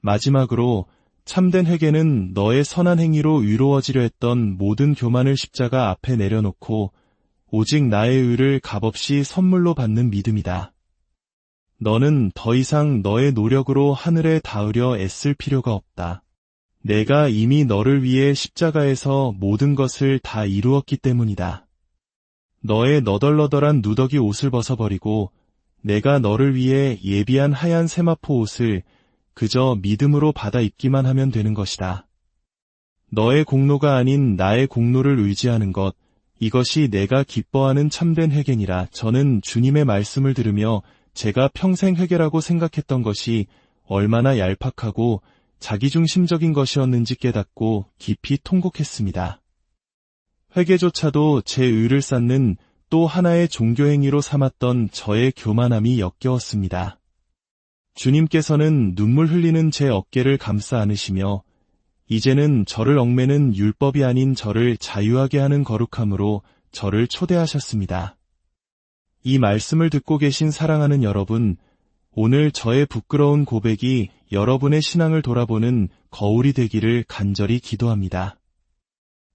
마지막으로 참된 회개는 너의 선한 행위로 위로워지려 했던 모든 교만을 십자가 앞에 내려놓고 오직 나의 의를 값없이 선물로 받는 믿음이다. 너는 더 이상 너의 노력으로 하늘에 닿으려 애쓸 필요가 없다. 내가 이미 너를 위해 십자가에서 모든 것을 다 이루었기 때문이다. 너의 너덜너덜한 누더기 옷을 벗어버리고 내가 너를 위해 예비한 하얀 세마포 옷을 그저 믿음으로 받아 입기만 하면 되는 것이다. 너의 공로가 아닌 나의 공로를 의지하는 것, 이것이 내가 기뻐하는 참된 회개니라. 저는 주님의 말씀을 들으며 제가 평생 회개라고 생각했던 것이 얼마나 얄팍하고 자기중심적인 것이었는지 깨닫고 깊이 통곡했습니다. 회개조차도 제 의를 쌓는 또 하나의 종교행위로 삼았던 저의 교만함이 역겨웠습니다. 주님께서는 눈물 흘리는 제 어깨를 감싸 안으시며 이제는 저를 얽매는 율법이 아닌 저를 자유하게 하는 거룩함으로 저를 초대하셨습니다. 이 말씀을 듣고 계신 사랑하는 여러분, 오늘 저의 부끄러운 고백이 여러분의 신앙을 돌아보는 거울이 되기를 간절히 기도합니다.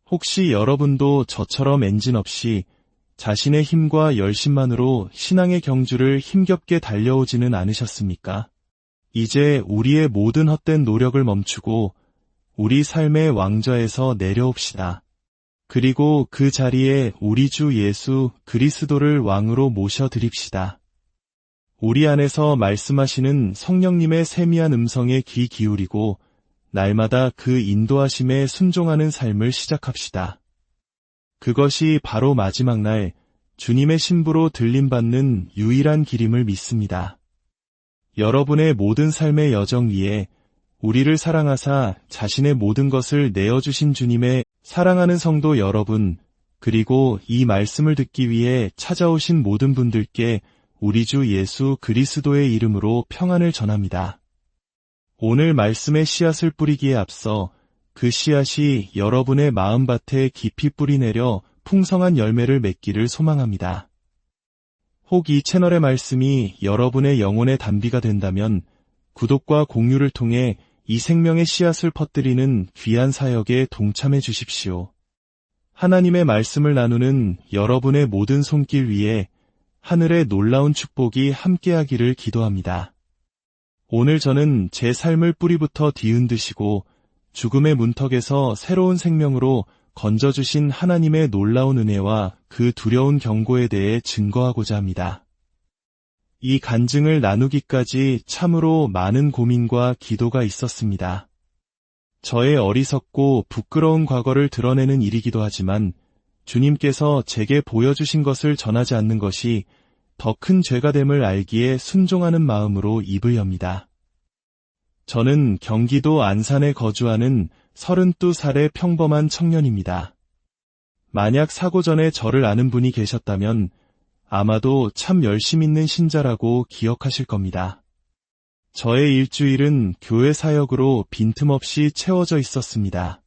혹시 여러분도 저처럼 엔진 없이 자신의 힘과 열심만으로 신앙의 경주를 힘겹게 달려오지는 않으셨습니까? 이제 우리의 모든 헛된 노력을 멈추고 우리 삶의 왕좌에서 내려옵시다. 그리고 그 자리에 우리 주 예수 그리스도를 왕으로 모셔드립시다. 우리 안에서 말씀하시는 성령님의 세미한 음성에 귀 기울이고 날마다 그 인도하심에 순종하는 삶을 시작합시다. 그것이 바로 마지막 날 주님의 신부로 들림받는 유일한 길임을 믿습니다. 여러분의 모든 삶의 여정 위에 우리를 사랑하사 자신의 모든 것을 내어주신 주님의 사랑하는 성도 여러분, 그리고 이 말씀을 듣기 위해 찾아오신 모든 분들께 우리 주 예수 그리스도의 이름으로 평안을 전합니다. 오늘 말씀의 씨앗을 뿌리기에 앞서 그 씨앗이 여러분의 마음밭에 깊이 뿌리내려 풍성한 열매를 맺기를 소망합니다. 혹 이 채널의 말씀이 여러분의 영혼의 단비가 된다면 구독과 공유를 통해 이 생명의 씨앗을 퍼뜨리는 귀한 사역에 동참해 주십시오. 하나님의 말씀을 나누는 여러분의 모든 손길 위에 하늘의 놀라운 축복이 함께하기를 기도합니다. 오늘 저는 제 삶을 뿌리부터 뒤흔드시고 죽음의 문턱에서 새로운 생명으로 건져주신 하나님의 놀라운 은혜와 그 두려운 경고에 대해 증거하고자 합니다. 이 간증을 나누기까지 참으로 많은 고민과 기도가 있었습니다. 저의 어리석고 부끄러운 과거를 드러내는 일이기도 하지만 주님께서 제게 보여주신 것을 전하지 않는 것이 더 큰 죄가 됨을 알기에 순종하는 마음으로 입을 엽니다. 저는 경기도 안산에 거주하는 32살의 평범한 청년입니다. 만약 사고 전에 저를 아는 분이 계셨다면 아마도 참 열심 있는 신자라고 기억하실 겁니다. 저의 일주일은 교회 사역으로 빈틈없이 채워져 있었습니다.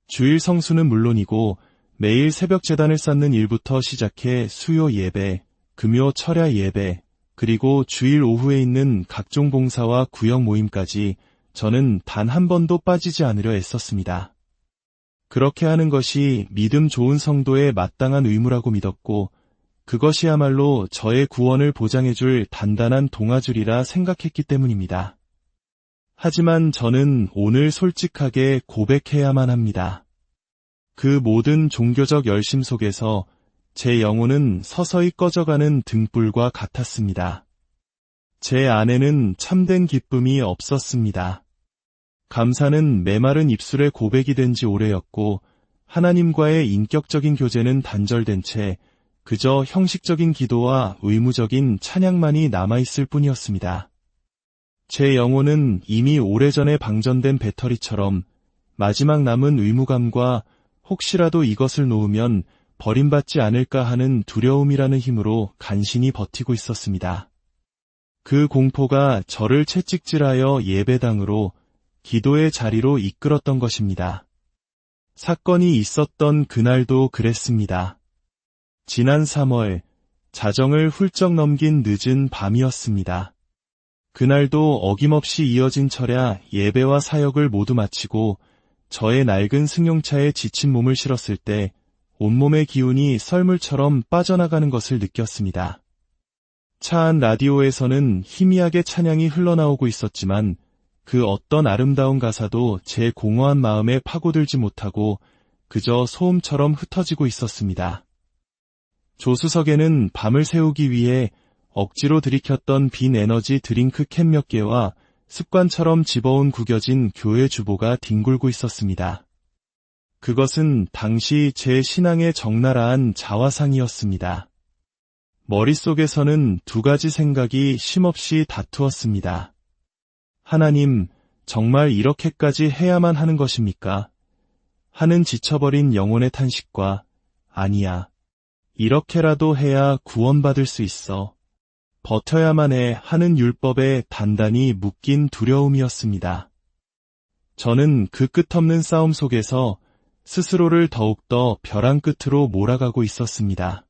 주일 성수는 물론이고 매일 새벽 제단을 쌓는 일부터 시작해 수요 예배, 금요 철야 예배, 그리고 주일 오후에 있는 각종 봉사와 구역 모임까지 저는 단 한 번도 빠지지 않으려 애썼습니다. 그렇게 하는 것이 믿음 좋은 성도의 마땅한 의무라고 믿었고 그것이야말로 저의 구원을 보장해줄 단단한 동아줄이라 생각했기 때문입니다. 하지만 저는 오늘 솔직하게 고백해야만 합니다. 그 모든 종교적 열심 속에서 제 영혼은 서서히 꺼져가는 등불과 같았습니다. 제 안에는 참된 기쁨이 없었습니다. 감사는 메마른 입술의 고백이 된 지 오래였고 하나님과의 인격적인 교제는 단절된 채 그저 형식적인 기도와 의무적인 찬양만이 남아있을 뿐이었습니다. 제 영혼은 이미 오래전에 방전된 배터리처럼 마지막 남은 의무감과 혹시라도 이것을 놓으면 버림받지 않을까 하는 두려움이라는 힘으로 간신히 버티고 있었습니다. 그 공포가 저를 채찍질하여 예배당으로 기도의 자리로 이끌었던 것입니다. 사건이 있었던 그날도 그랬습니다. 지난 3월, 자정을 훌쩍 넘긴 늦은 밤이었습니다. 그날도 어김없이 이어진 철야 예배와 사역을 모두 마치고 저의 낡은 승용차에 지친 몸을 실었을 때 온몸의 기운이 썰물처럼 빠져나가는 것을 느꼈습니다. 차 안 라디오에서는 희미하게 찬양이 흘러나오고 있었지만 그 어떤 아름다운 가사도 제 공허한 마음에 파고들지 못하고 그저 소음처럼 흩어지고 있었습니다. 조수석에는 밤을 새우기 위해 억지로 들이켰던 빈 에너지 드링크 캔 몇 개와 습관처럼 집어온 구겨진 교회 주보가 뒹굴고 있었습니다. 그것은 당시 제 신앙의 적나라한 자화상이었습니다. 머릿속에서는 두 가지 생각이 쉼없이 다투었습니다. 하나님, 정말 이렇게까지 해야만 하는 것입니까? 하는 지쳐버린 영혼의 탄식과 아니야, 이렇게라도 해야 구원받을 수 있어. 버텨야만 해 하는 율법에 단단히 묶인 두려움이었습니다. 저는 그 끝없는 싸움 속에서 스스로를 더욱더 벼랑 끝으로 몰아가고 있었습니다.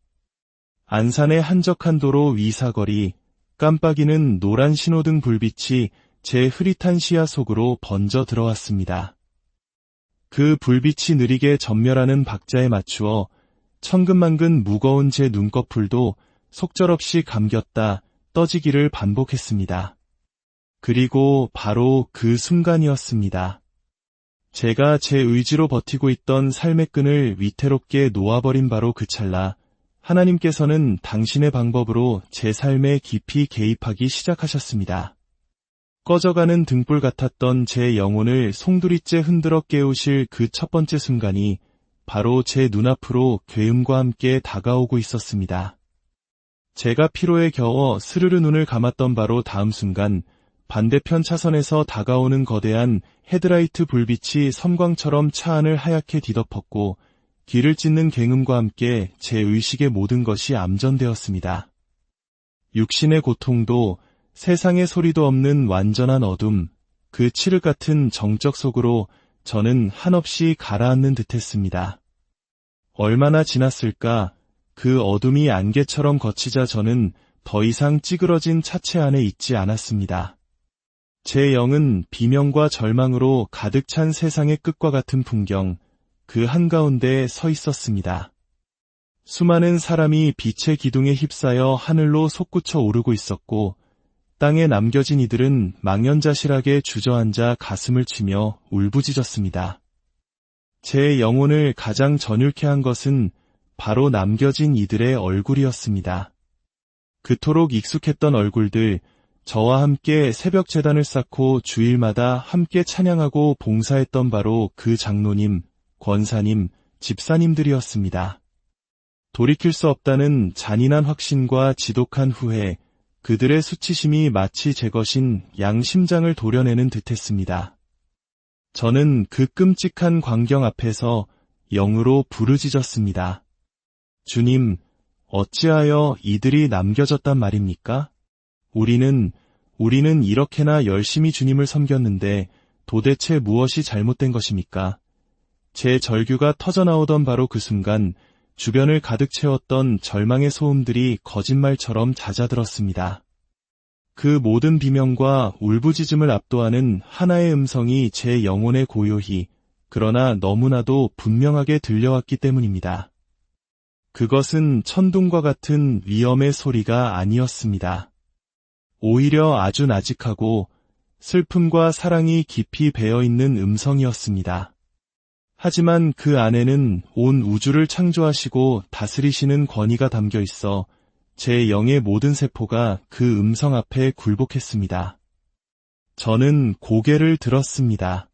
안산의 한적한 도로 위사거리, 깜빡이는 노란 신호등 불빛이 제 흐릿한 시야 속으로 번져 들어왔습니다. 그 불빛이 느리게 전멸하는 박자에 맞추어 천근만근 무거운 제 눈꺼풀도 속절없이 감겼다 떠지기를 반복했습니다. 그리고 바로 그 순간이었습니다. 제가 제 의지로 버티고 있던 삶의 끈을 위태롭게 놓아버린 바로 그 찰나, 하나님께서는 당신의 방법으로 제 삶에 깊이 개입하기 시작하셨습니다. 꺼져가는 등불 같았던 제 영혼을 송두리째 흔들어 깨우실 그 첫 번째 순간이 바로 제 눈앞으로 괴음과 함께 다가오고 있었습니다. 제가 피로에 겨워 스르르 눈을 감았던 바로 다음 순간, 반대편 차선에서 다가오는 거대한 헤드라이트 불빛이 섬광처럼 차 안을 하얗게 뒤덮었고, 귀를 찢는 굉음과 함께 제 의식의 모든 것이 암전되었습니다. 육신의 고통도, 세상의 소리도 없는 완전한 어둠, 그 칠흑 같은 정적 속으로 저는 한없이 가라앉는 듯했습니다. 얼마나 지났을까, 그 어둠이 안개처럼 걷히자 저는 더 이상 찌그러진 차체 안에 있지 않았습니다. 제 영은 비명과 절망으로 가득 찬 세상의 끝과 같은 풍경, 그 한가운데에 서 있었습니다. 수많은 사람이 빛의 기둥에 휩싸여 하늘로 솟구쳐 오르고 있었고, 땅에 남겨진 이들은 망연자실하게 주저앉아 가슴을 치며 울부짖었습니다. 제 영혼을 가장 전율케 한 것은 바로 남겨진 이들의 얼굴이었습니다. 그토록 익숙했던 얼굴들, 저와 함께 새벽 제단을 쌓고 주일마다 함께 찬양하고 봉사했던 바로 그 장로님, 권사님, 집사님들이었습니다. 돌이킬 수 없다는 잔인한 확신과 지독한 후회, 그들의 수치심이 마치 제 것인 양심장을 도려내는 듯했습니다. 저는 그 끔찍한 광경 앞에서 영으로 부르짖었습니다. 주님, 어찌하여 이들이 남겨졌단 말입니까? 우리는 이렇게나 열심히 주님을 섬겼는데 도대체 무엇이 잘못된 것입니까? 제 절규가 터져나오던 바로 그 순간 주변을 가득 채웠던 절망의 소음들이 거짓말처럼 잦아들었습니다. 그 모든 비명과 울부짖음을 압도하는 하나의 음성이 제 영혼에 고요히, 그러나 너무나도 분명하게 들려왔기 때문입니다. 그것은 천둥과 같은 위엄의 소리가 아니었습니다. 오히려 아주 나직하고 슬픔과 사랑이 깊이 배어있는 음성이었습니다. 하지만 그 안에는 온 우주를 창조하시고 다스리시는 권위가 담겨 있어 제 영의 모든 세포가 그 음성 앞에 굴복했습니다. 저는 고개를 들었습니다.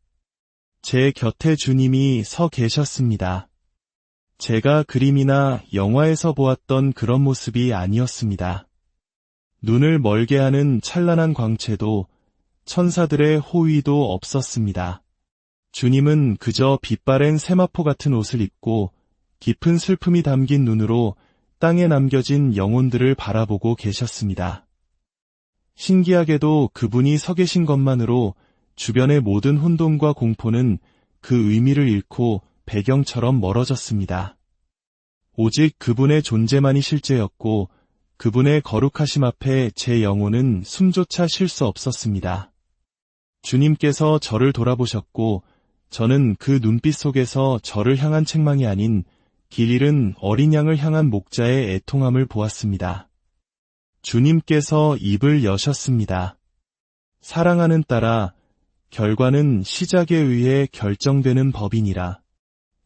제 곁에 주님이 서 계셨습니다. 제가 그림이나 영화에서 보았던 그런 모습이 아니었습니다. 눈을 멀게 하는 찬란한 광채도, 천사들의 호위도 없었습니다. 주님은 그저 빛바랜 세마포 같은 옷을 입고 깊은 슬픔이 담긴 눈으로 땅에 남겨진 영혼들을 바라보고 계셨습니다. 신기하게도 그분이 서 계신 것만으로 주변의 모든 혼돈과 공포는 그 의미를 잃고 배경처럼 멀어졌습니다. 오직 그분의 존재만이 실제였고 그분의 거룩하심 앞에 제 영혼은 숨조차 쉴 수 없었습니다. 주님께서 저를 돌아보셨고 저는 그 눈빛 속에서 저를 향한 책망이 아닌 길 잃은 어린 양을 향한 목자의 애통함을 보았습니다. 주님께서 입을 여셨습니다. 사랑하는 딸아, 결과는 시작에 의해 결정되는 법이니라.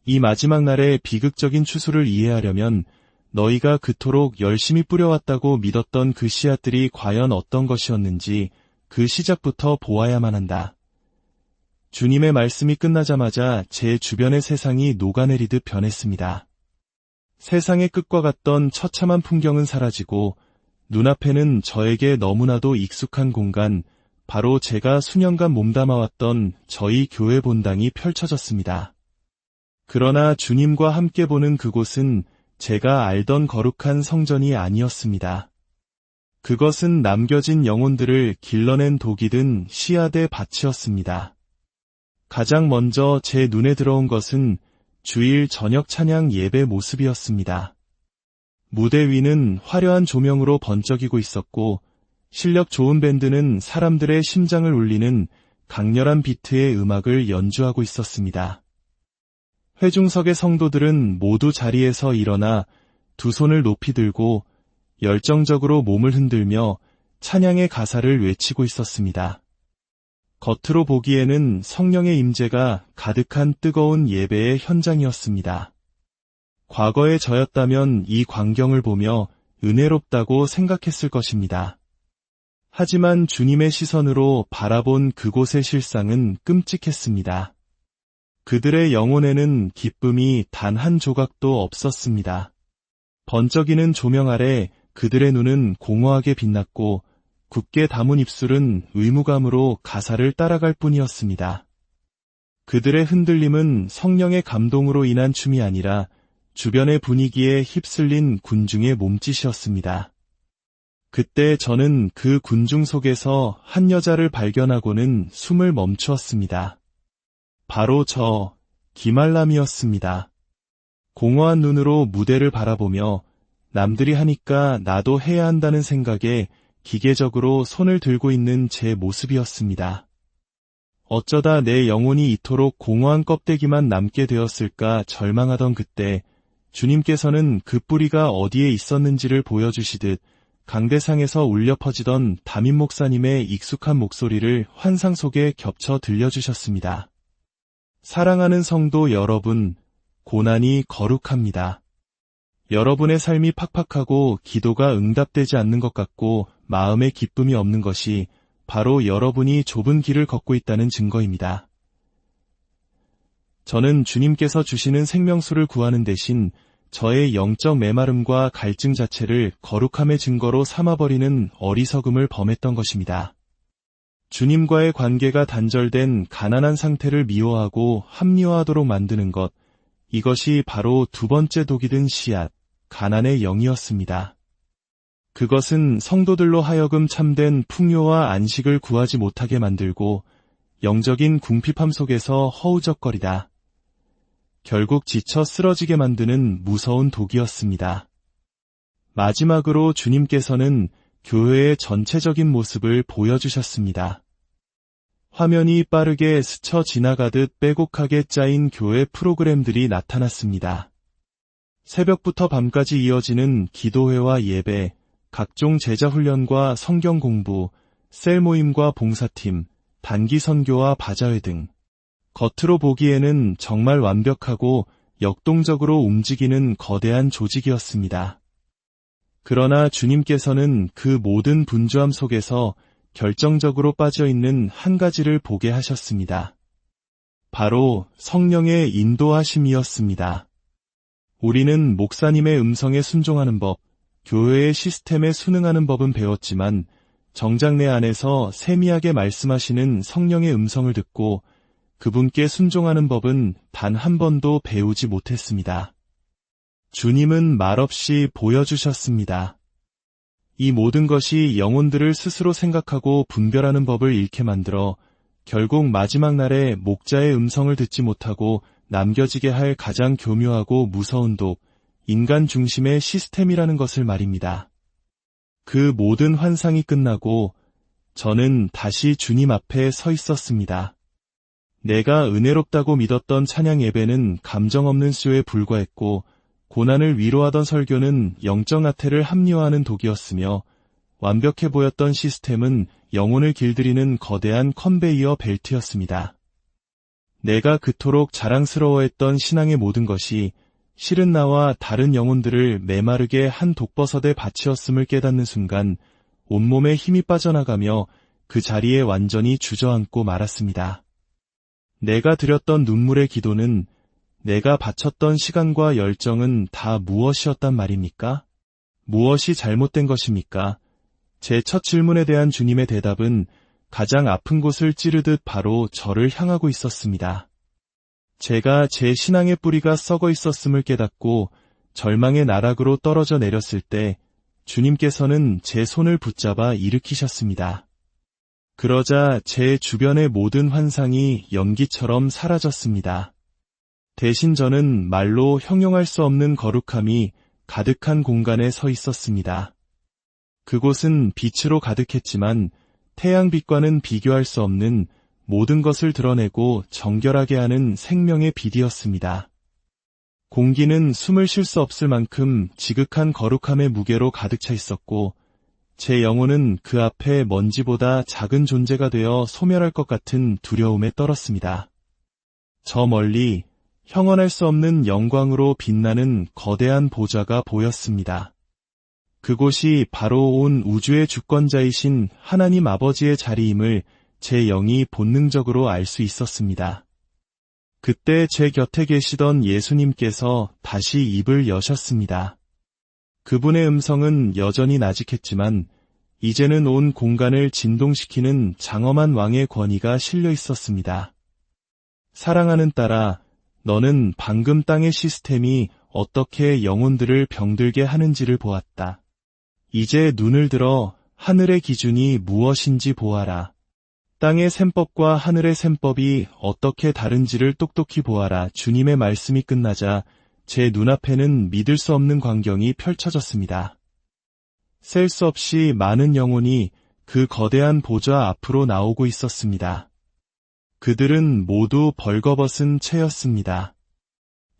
이 마지막 날의 비극적인 추수를 이해하려면 너희가 그토록 열심히 뿌려왔다고 믿었던 그 씨앗들이 과연 어떤 것이었는지 그 시작부터 보아야만 한다. 주님의 말씀이 끝나자마자 제 주변의 세상이 녹아내리듯 변했습니다. 세상의 끝과 같던 처참한 풍경은 사라지고 눈앞에는 저에게 너무나도 익숙한 공간, 바로 제가 수년간 몸담아왔던 저희 교회 본당이 펼쳐졌습니다. 그러나 주님과 함께 보는 그곳은 제가 알던 거룩한 성전이 아니었습니다. 그것은 남겨진 영혼들을 길러낸 독이 든 씨앗의 밭이었습니다. 가장 먼저 제 눈에 들어온 것은 주일 저녁 찬양 예배 모습이었습니다. 무대 위는 화려한 조명으로 번쩍이고 있었고 실력 좋은 밴드는 사람들의 심장을 울리는 강렬한 비트의 음악을 연주하고 있었습니다. 회중석의 성도들은 모두 자리에서 일어나 두 손을 높이 들고 열정적으로 몸을 흔들며 찬양의 가사를 외치고 있었습니다. 겉으로 보기에는 성령의 임재가 가득한 뜨거운 예배의 현장이었습니다. 과거의 저였다면 이 광경을 보며 은혜롭다고 생각했을 것입니다. 하지만 주님의 시선으로 바라본 그곳의 실상은 끔찍했습니다. 그들의 영혼에는 기쁨이 단 한 조각도 없었습니다. 번쩍이는 조명 아래 그들의 눈은 공허하게 빛났고 굳게 담은 입술은 의무감으로 가사를 따라갈 뿐이었습니다. 그들의 흔들림은 성령의 감동으로 인한 춤이 아니라 주변의 분위기에 휩쓸린 군중의 몸짓이었습니다. 그때 저는 그 군중 속에서 한 여자를 발견하고는 숨을 멈추었습니다. 바로 저 기말람이었습니다. 공허한 눈으로 무대를 바라보며 남들이 하니까 나도 해야 한다는 생각에 기계적으로 손을 들고 있는 제 모습이었습니다. 어쩌다 내 영혼이 이토록 공허한 껍데기만 남게 되었을까 절망하던 그때 주님께서는 그 뿌리가 어디에 있었는지를 보여주시듯 강대상에서 울려 퍼지던 담임 목사님의 익숙한 목소리를 환상 속에 겹쳐 들려주셨습니다. 사랑하는 성도 여러분, 고난이 거룩합니다. 여러분의 삶이 팍팍하고 기도가 응답되지 않는 것 같고 마음에 기쁨이 없는 것이 바로 여러분이 좁은 길을 걷고 있다는 증거입니다. 저는 주님께서 주시는 생명수를 구하는 대신 저의 영적 메마름과 갈증 자체를 거룩함의 증거로 삼아버리는 어리석음을 범했던 것입니다. 주님과의 관계가 단절된 가난한 상태를 미워하고 합리화하도록 만드는 것, 이것이 바로 두 번째 독이 든 씨앗, 가난의 영이었습니다. 그것은 성도들로 하여금 참된 풍요와 안식을 구하지 못하게 만들고 영적인 궁핍함 속에서 허우적거리다. 결국 지쳐 쓰러지게 만드는 무서운 독이었습니다. 마지막으로 주님께서는 교회의 전체적인 모습을 보여주셨습니다. 화면이 빠르게 스쳐 지나가듯 빼곡하게 짜인 교회 프로그램들이 나타났습니다. 새벽부터 밤까지 이어지는 기도회와 예배, 각종 제자훈련과 성경 공부, 셀 모임과 봉사팀, 단기 선교와 바자회 등 겉으로 보기에는 정말 완벽하고 역동적으로 움직이는 거대한 조직이었습니다. 그러나 주님께서는 그 모든 분주함 속에서 결정적으로 빠져있는 한 가지를 보게 하셨습니다. 바로 성령의 인도하심이었습니다. 우리는 목사님의 음성에 순종하는 법, 교회의 시스템에 순응하는 법은 배웠지만 정작 내 안에서 세미하게 말씀하시는 성령의 음성을 듣고 그분께 순종하는 법은 단 한 번도 배우지 못했습니다. 주님은 말없이 보여주셨습니다. 이 모든 것이 영혼들을 스스로 생각하고 분별하는 법을 잃게 만들어 결국 마지막 날에 목자의 음성을 듣지 못하고 남겨지게 할 가장 교묘하고 무서운 독, 인간 중심의 시스템이라는 것을 말입니다. 그 모든 환상이 끝나고 저는 다시 주님 앞에 서 있었습니다. 내가 은혜롭다고 믿었던 찬양 예배는 감정 없는 수요에 불과했고 고난을 위로하던 설교는 영적 나태를 합리화하는 독이었으며 완벽해 보였던 시스템은 영혼을 길들이는 거대한 컨베이어 벨트였습니다. 내가 그토록 자랑스러워했던 신앙의 모든 것이 실은 나와 다른 영혼들을 메마르게 한 독버섯의 밭이었음을 깨닫는 순간 온몸에 힘이 빠져나가며 그 자리에 완전히 주저앉고 말았습니다. 내가 드렸던 눈물의 기도는, 내가 바쳤던 시간과 열정은 다 무엇이었단 말입니까? 무엇이 잘못된 것입니까? 제 첫 질문에 대한 주님의 대답은 가장 아픈 곳을 찌르듯 바로 저를 향하고 있었습니다. 제가 제 신앙의 뿌리가 썩어 있었음을 깨닫고 절망의 나락으로 떨어져 내렸을 때 주님께서는 제 손을 붙잡아 일으키셨습니다. 그러자 제 주변의 모든 환상이 연기처럼 사라졌습니다. 대신 저는 말로 형용할 수 없는 거룩함이 가득한 공간에 서 있었습니다. 그곳은 빛으로 가득했지만 태양빛과는 비교할 수 없는 모든 것을 드러내고 정결하게 하는 생명의 빛이었습니다. 공기는 숨을 쉴 수 없을 만큼 지극한 거룩함의 무게로 가득 차 있었고 제 영혼은 그 앞에 먼지보다 작은 존재가 되어 소멸할 것 같은 두려움에 떨었습니다. 저 멀리 형언할 수 없는 영광으로 빛나는 거대한 보좌가 보였습니다. 그곳이 바로 온 우주의 주권자이신 하나님 아버지의 자리임을 제 영이 본능적으로 알 수 있었습니다. 그때 제 곁에 계시던 예수님께서 다시 입을 여셨습니다. 그분의 음성은 여전히 나직했지만 이제는 온 공간을 진동시키는 장엄한 왕의 권위가 실려 있었습니다. 사랑하는 딸아, 너는 방금 땅의 시스템이 어떻게 영혼들을 병들게 하는지를 보았다. 이제 눈을 들어 하늘의 기준이 무엇인지 보아라. 땅의 셈법과 하늘의 셈법이 어떻게 다른지를 똑똑히 보아라. 주님의 말씀이 끝나자 제 눈앞에는 믿을 수 없는 광경이 펼쳐졌습니다. 셀 수 없이 많은 영혼이 그 거대한 보좌 앞으로 나오고 있었습니다. 그들은 모두 벌거벗은 채였습니다.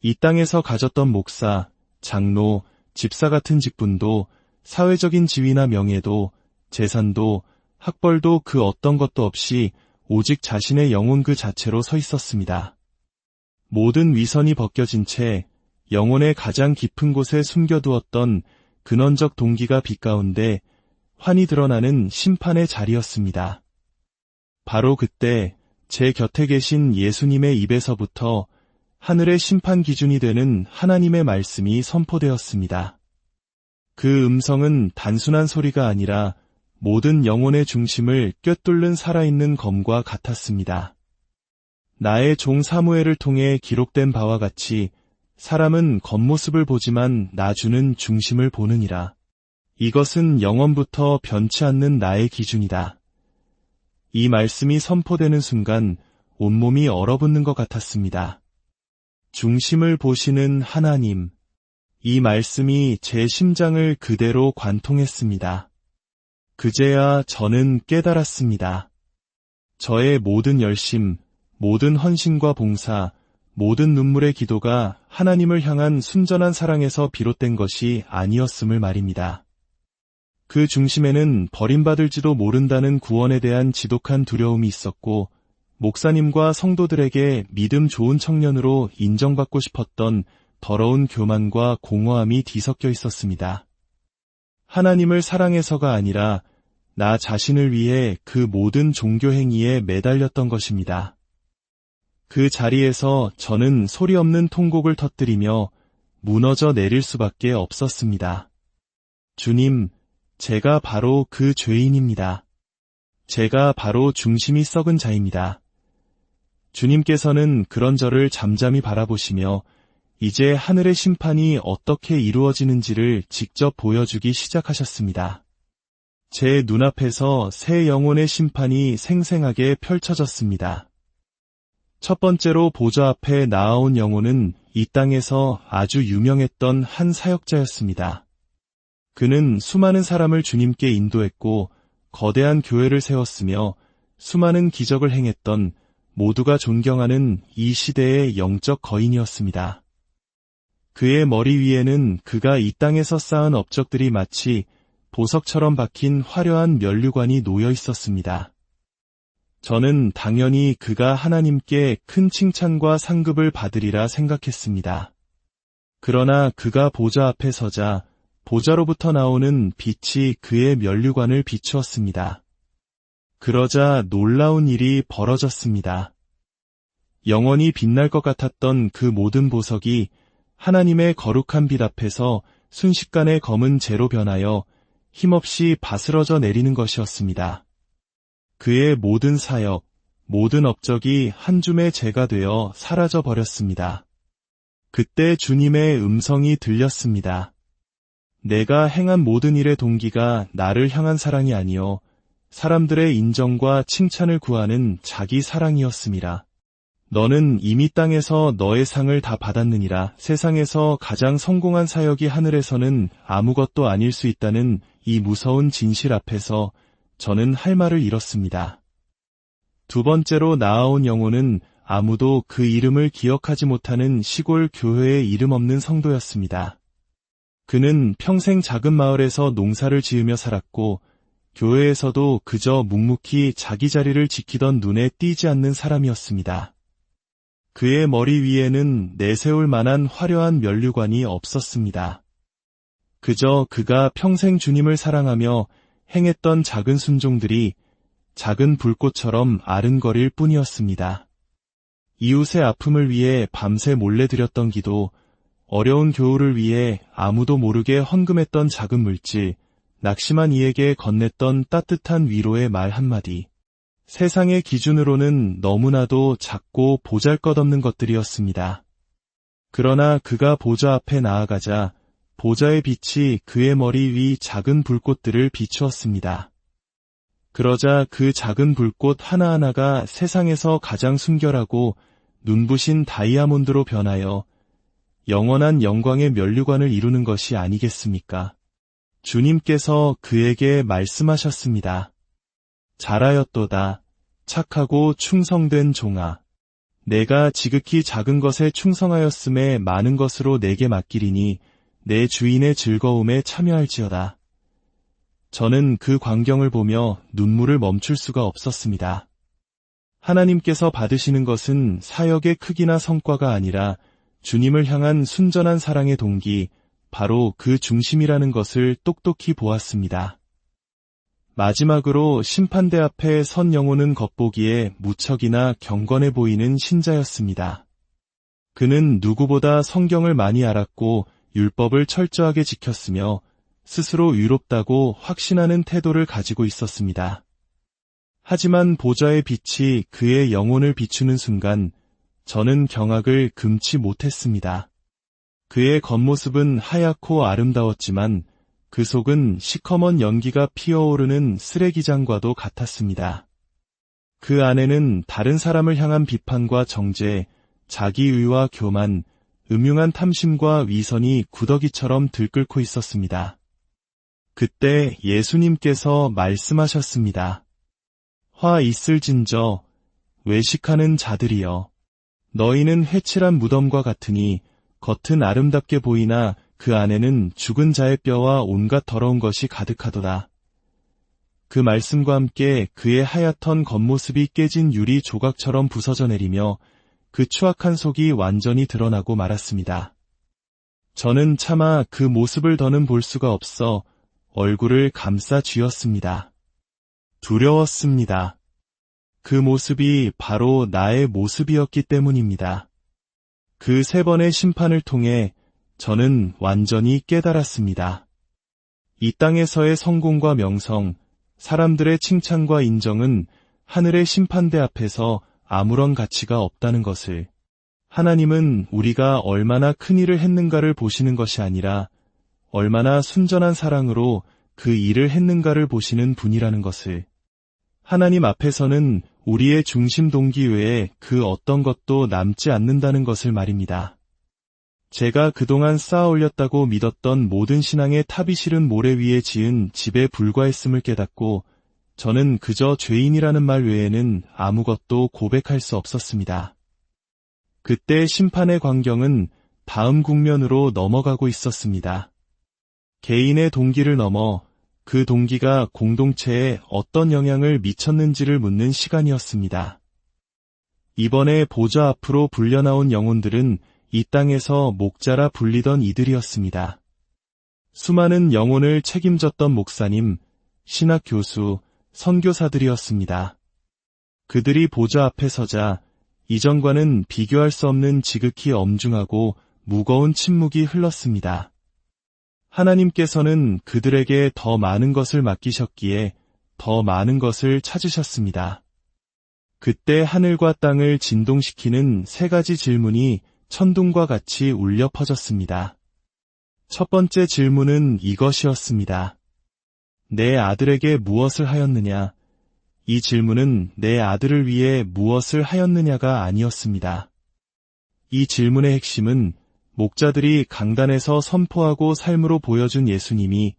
이 땅에서 가졌던 목사, 장로, 집사 같은 직분도, 사회적인 지위나 명예도, 재산도, 학벌도 그 어떤 것도 없이 오직 자신의 영혼 그 자체로 서 있었습니다. 모든 위선이 벗겨진 채 영혼의 가장 깊은 곳에 숨겨두었던 근원적 동기가 빛 가운데 환히 드러나는 심판의 자리였습니다. 바로 그때 제 곁에 계신 예수님의 입에서부터 하늘의 심판 기준이 되는 하나님의 말씀이 선포되었습니다. 그 음성은 단순한 소리가 아니라 모든 영혼의 중심을 꿰뚫는 살아있는 검과 같았습니다. 나의 종 사무엘을 통해 기록된 바와 같이 사람은 겉모습을 보지만 나 주는 중심을 보느니라. 이것은 영원부터 변치 않는 나의 기준이다. 이 말씀이 선포되는 순간 온몸이 얼어붙는 것 같았습니다. 중심을 보시는 하나님. 이 말씀이 제 심장을 그대로 관통했습니다. 그제야 저는 깨달았습니다. 저의 모든 열심, 모든 헌신과 봉사, 모든 눈물의 기도가 하나님을 향한 순전한 사랑에서 비롯된 것이 아니었음을 말입니다. 그 중심에는 버림받을지도 모른다는 구원에 대한 지독한 두려움이 있었고, 목사님과 성도들에게 믿음 좋은 청년으로 인정받고 싶었던 더러운 교만과 공허함이 뒤섞여 있었습니다. 하나님을 사랑해서가 아니라 나 자신을 위해 그 모든 종교 행위에 매달렸던 것입니다. 그 자리에서 저는 소리 없는 통곡을 터뜨리며 무너져 내릴 수밖에 없었습니다. 주님, 제가 바로 그 죄인입니다. 제가 바로 중심이 썩은 자입니다. 주님께서는 그런 저를 잠잠히 바라보시며 이제 하늘의 심판이 어떻게 이루어지는지를 직접 보여주기 시작하셨습니다. 제 눈앞에서 새 영혼의 심판이 생생하게 펼쳐졌습니다. 첫 번째로 보좌 앞에 나아온 영혼은 이 땅에서 아주 유명했던 한 사역자였습니다. 그는 수많은 사람을 주님께 인도했고 거대한 교회를 세웠으며 수많은 기적을 행했던 모두가 존경하는 이 시대의 영적 거인이었습니다. 그의 머리 위에는 그가 이 땅에서 쌓은 업적들이 마치 보석처럼 박힌 화려한 면류관이 놓여 있었습니다. 저는 당연히 그가 하나님께 큰 칭찬과 상급을 받으리라 생각했습니다. 그러나 그가 보좌 앞에 서자 보좌로부터 나오는 빛이 그의 면류관을 비추었습니다. 그러자 놀라운 일이 벌어졌습니다. 영원히 빛날 것 같았던 그 모든 보석이 하나님의 거룩한 빛 앞에서 순식간에 검은 재로 변하여 힘없이 바스러져 내리는 것이었습니다. 그의 모든 사역, 모든 업적이 한 줌의 재가 되어 사라져 버렸습니다. 그때 주님의 음성이 들렸습니다. 내가 행한 모든 일의 동기가 나를 향한 사랑이 아니요 사람들의 인정과 칭찬을 구하는 자기 사랑이었음이라. 너는 이미 땅에서 너의 상을 다 받았느니라. 세상에서 가장 성공한 사역이 하늘에서는 아무것도 아닐 수 있다는 이 무서운 진실 앞에서 저는 할 말을 잃었습니다. 두 번째로 나아온 영혼은 아무도 그 이름을 기억하지 못하는 시골 교회의 이름 없는 성도였습니다. 그는 평생 작은 마을에서 농사를 지으며 살았고 교회에서도 그저 묵묵히 자기 자리를 지키던 눈에 띄지 않는 사람이었습니다. 그의 머리 위에는 내세울 만한 화려한 면류관이 없었습니다. 그저 그가 평생 주님을 사랑하며 행했던 작은 순종들이 작은 불꽃처럼 아른거릴 뿐이었습니다. 이웃의 아픔을 위해 밤새 몰래 드렸던 기도, 어려운 교우를 위해 아무도 모르게 헌금했던 작은 물질, 낙심한 이에게 건넸던 따뜻한 위로의 말 한마디. 세상의 기준으로는 너무나도 작고 보잘것없는 것들이었습니다. 그러나 그가 보좌 앞에 나아가자 보좌의 빛이 그의 머리 위 작은 불꽃들을 비추었습니다. 그러자 그 작은 불꽃 하나하나가 세상에서 가장 순결하고 눈부신 다이아몬드로 변하여 영원한 영광의 면류관을 이루는 것이 아니겠습니까? 주님께서 그에게 말씀하셨습니다. 잘하였도다. 착하고 충성된 종아. 내가 지극히 작은 것에 충성하였음에 많은 것으로 내게 맡기리니 내 주인의 즐거움에 참여할지어다. 저는 그 광경을 보며 눈물을 멈출 수가 없었습니다. 하나님께서 받으시는 것은 사역의 크기나 성과가 아니라 주님을 향한 순전한 사랑의 동기, 바로 그 중심이라는 것을 똑똑히 보았습니다. 마지막으로 심판대 앞에 선 영혼은 겉보기에 무척이나 경건해 보이는 신자였습니다. 그는 누구보다 성경을 많이 알았고 율법을 철저하게 지켰으며 스스로 의롭다고 확신하는 태도를 가지고 있었습니다. 하지만 보좌의 빛이 그의 영혼을 비추는 순간 저는 경악을 금치 못했습니다. 그의 겉모습은 하얗고 아름다웠지만 그 속은 시커먼 연기가 피어오르는 쓰레기장과도 같았습니다. 그 안에는 다른 사람을 향한 비판과 정죄, 자기의와 교만, 음흉한 탐심과 위선이 구더기처럼 들끓고 있었습니다. 그때 예수님께서 말씀하셨습니다. 화 있을진저 외식하는 자들이여, 너희는 회칠한 무덤과 같으니 겉은 아름답게 보이나 그 안에는 죽은 자의 뼈와 온갖 더러운 것이 가득하도다. 그 말씀과 함께 그의 하얗던 겉모습이 깨진 유리 조각처럼 부서져 내리며 그 추악한 속이 완전히 드러나고 말았습니다. 저는 차마 그 모습을 더는 볼 수가 없어 얼굴을 감싸 쥐었습니다. 두려웠습니다. 그 모습이 바로 나의 모습이었기 때문입니다. 그 3번의 심판을 통해 저는 완전히 깨달았습니다. 이 땅에서의 성공과 명성, 사람들의 칭찬과 인정은 하늘의 심판대 앞에서 아무런 가치가 없다는 것을, 하나님은 우리가 얼마나 큰 일을 했는가를 보시는 것이 아니라 얼마나 순전한 사랑으로 그 일을 했는가를 보시는 분이라는 것을, 하나님 앞에서는 우리의 중심 동기 외에 그 어떤 것도 남지 않는다는 것을 말입니다. 제가 그동안 쌓아 올렸다고 믿었던 모든 신앙의 탑이 실은 모래 위에 지은 집에 불과했음을 깨닫고 저는 그저 죄인이라는 말 외에는 아무것도 고백할 수 없었습니다. 그때 심판의 광경은 다음 국면으로 넘어가고 있었습니다. 개인의 동기를 넘어 그 동기가 공동체에 어떤 영향을 미쳤는지를 묻는 시간이었습니다. 이번에 보좌 앞으로 불려나온 영혼들은 이 땅에서 목자라 불리던 이들이었습니다. 수많은 영혼을 책임졌던 목사님, 신학 교수, 선교사들이었습니다. 그들이 보좌 앞에 서자 이전과는 비교할 수 없는 지극히 엄중하고 무거운 침묵이 흘렀습니다. 하나님께서는 그들에게 더 많은 것을 맡기셨기에 더 많은 것을 찾으셨습니다. 그때 하늘과 땅을 진동시키는 3가지 질문이 천둥과 같이 울려 퍼졌습니다. 첫 번째 질문은 이것이었습니다. 내 아들에게 무엇을 하였느냐? 이 질문은 내 아들을 위해 무엇을 하였느냐가 아니었습니다. 이 질문의 핵심은 목자들이 강단에서 선포하고 삶으로 보여준 예수님이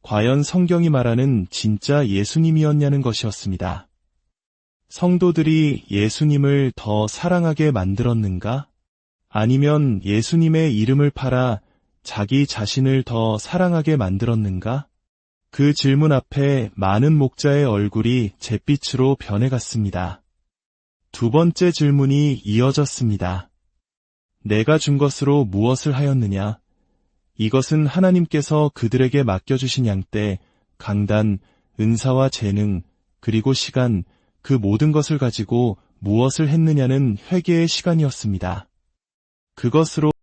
과연 성경이 말하는 진짜 예수님이었냐는 것이었습니다. 성도들이 예수님을 더 사랑하게 만들었는가? 아니면 예수님의 이름을 팔아 자기 자신을 더 사랑하게 만들었는가? 그 질문 앞에 많은 목자의 얼굴이 잿빛으로 변해갔습니다. 두 번째 질문이 이어졌습니다. 내가 준 것으로 무엇을 하였느냐? 이것은 하나님께서 그들에게 맡겨주신 양떼, 강단, 은사와 재능, 그리고 시간, 그 모든 것을 가지고 무엇을 했느냐는 회개의 시간이었습니다. 그것으로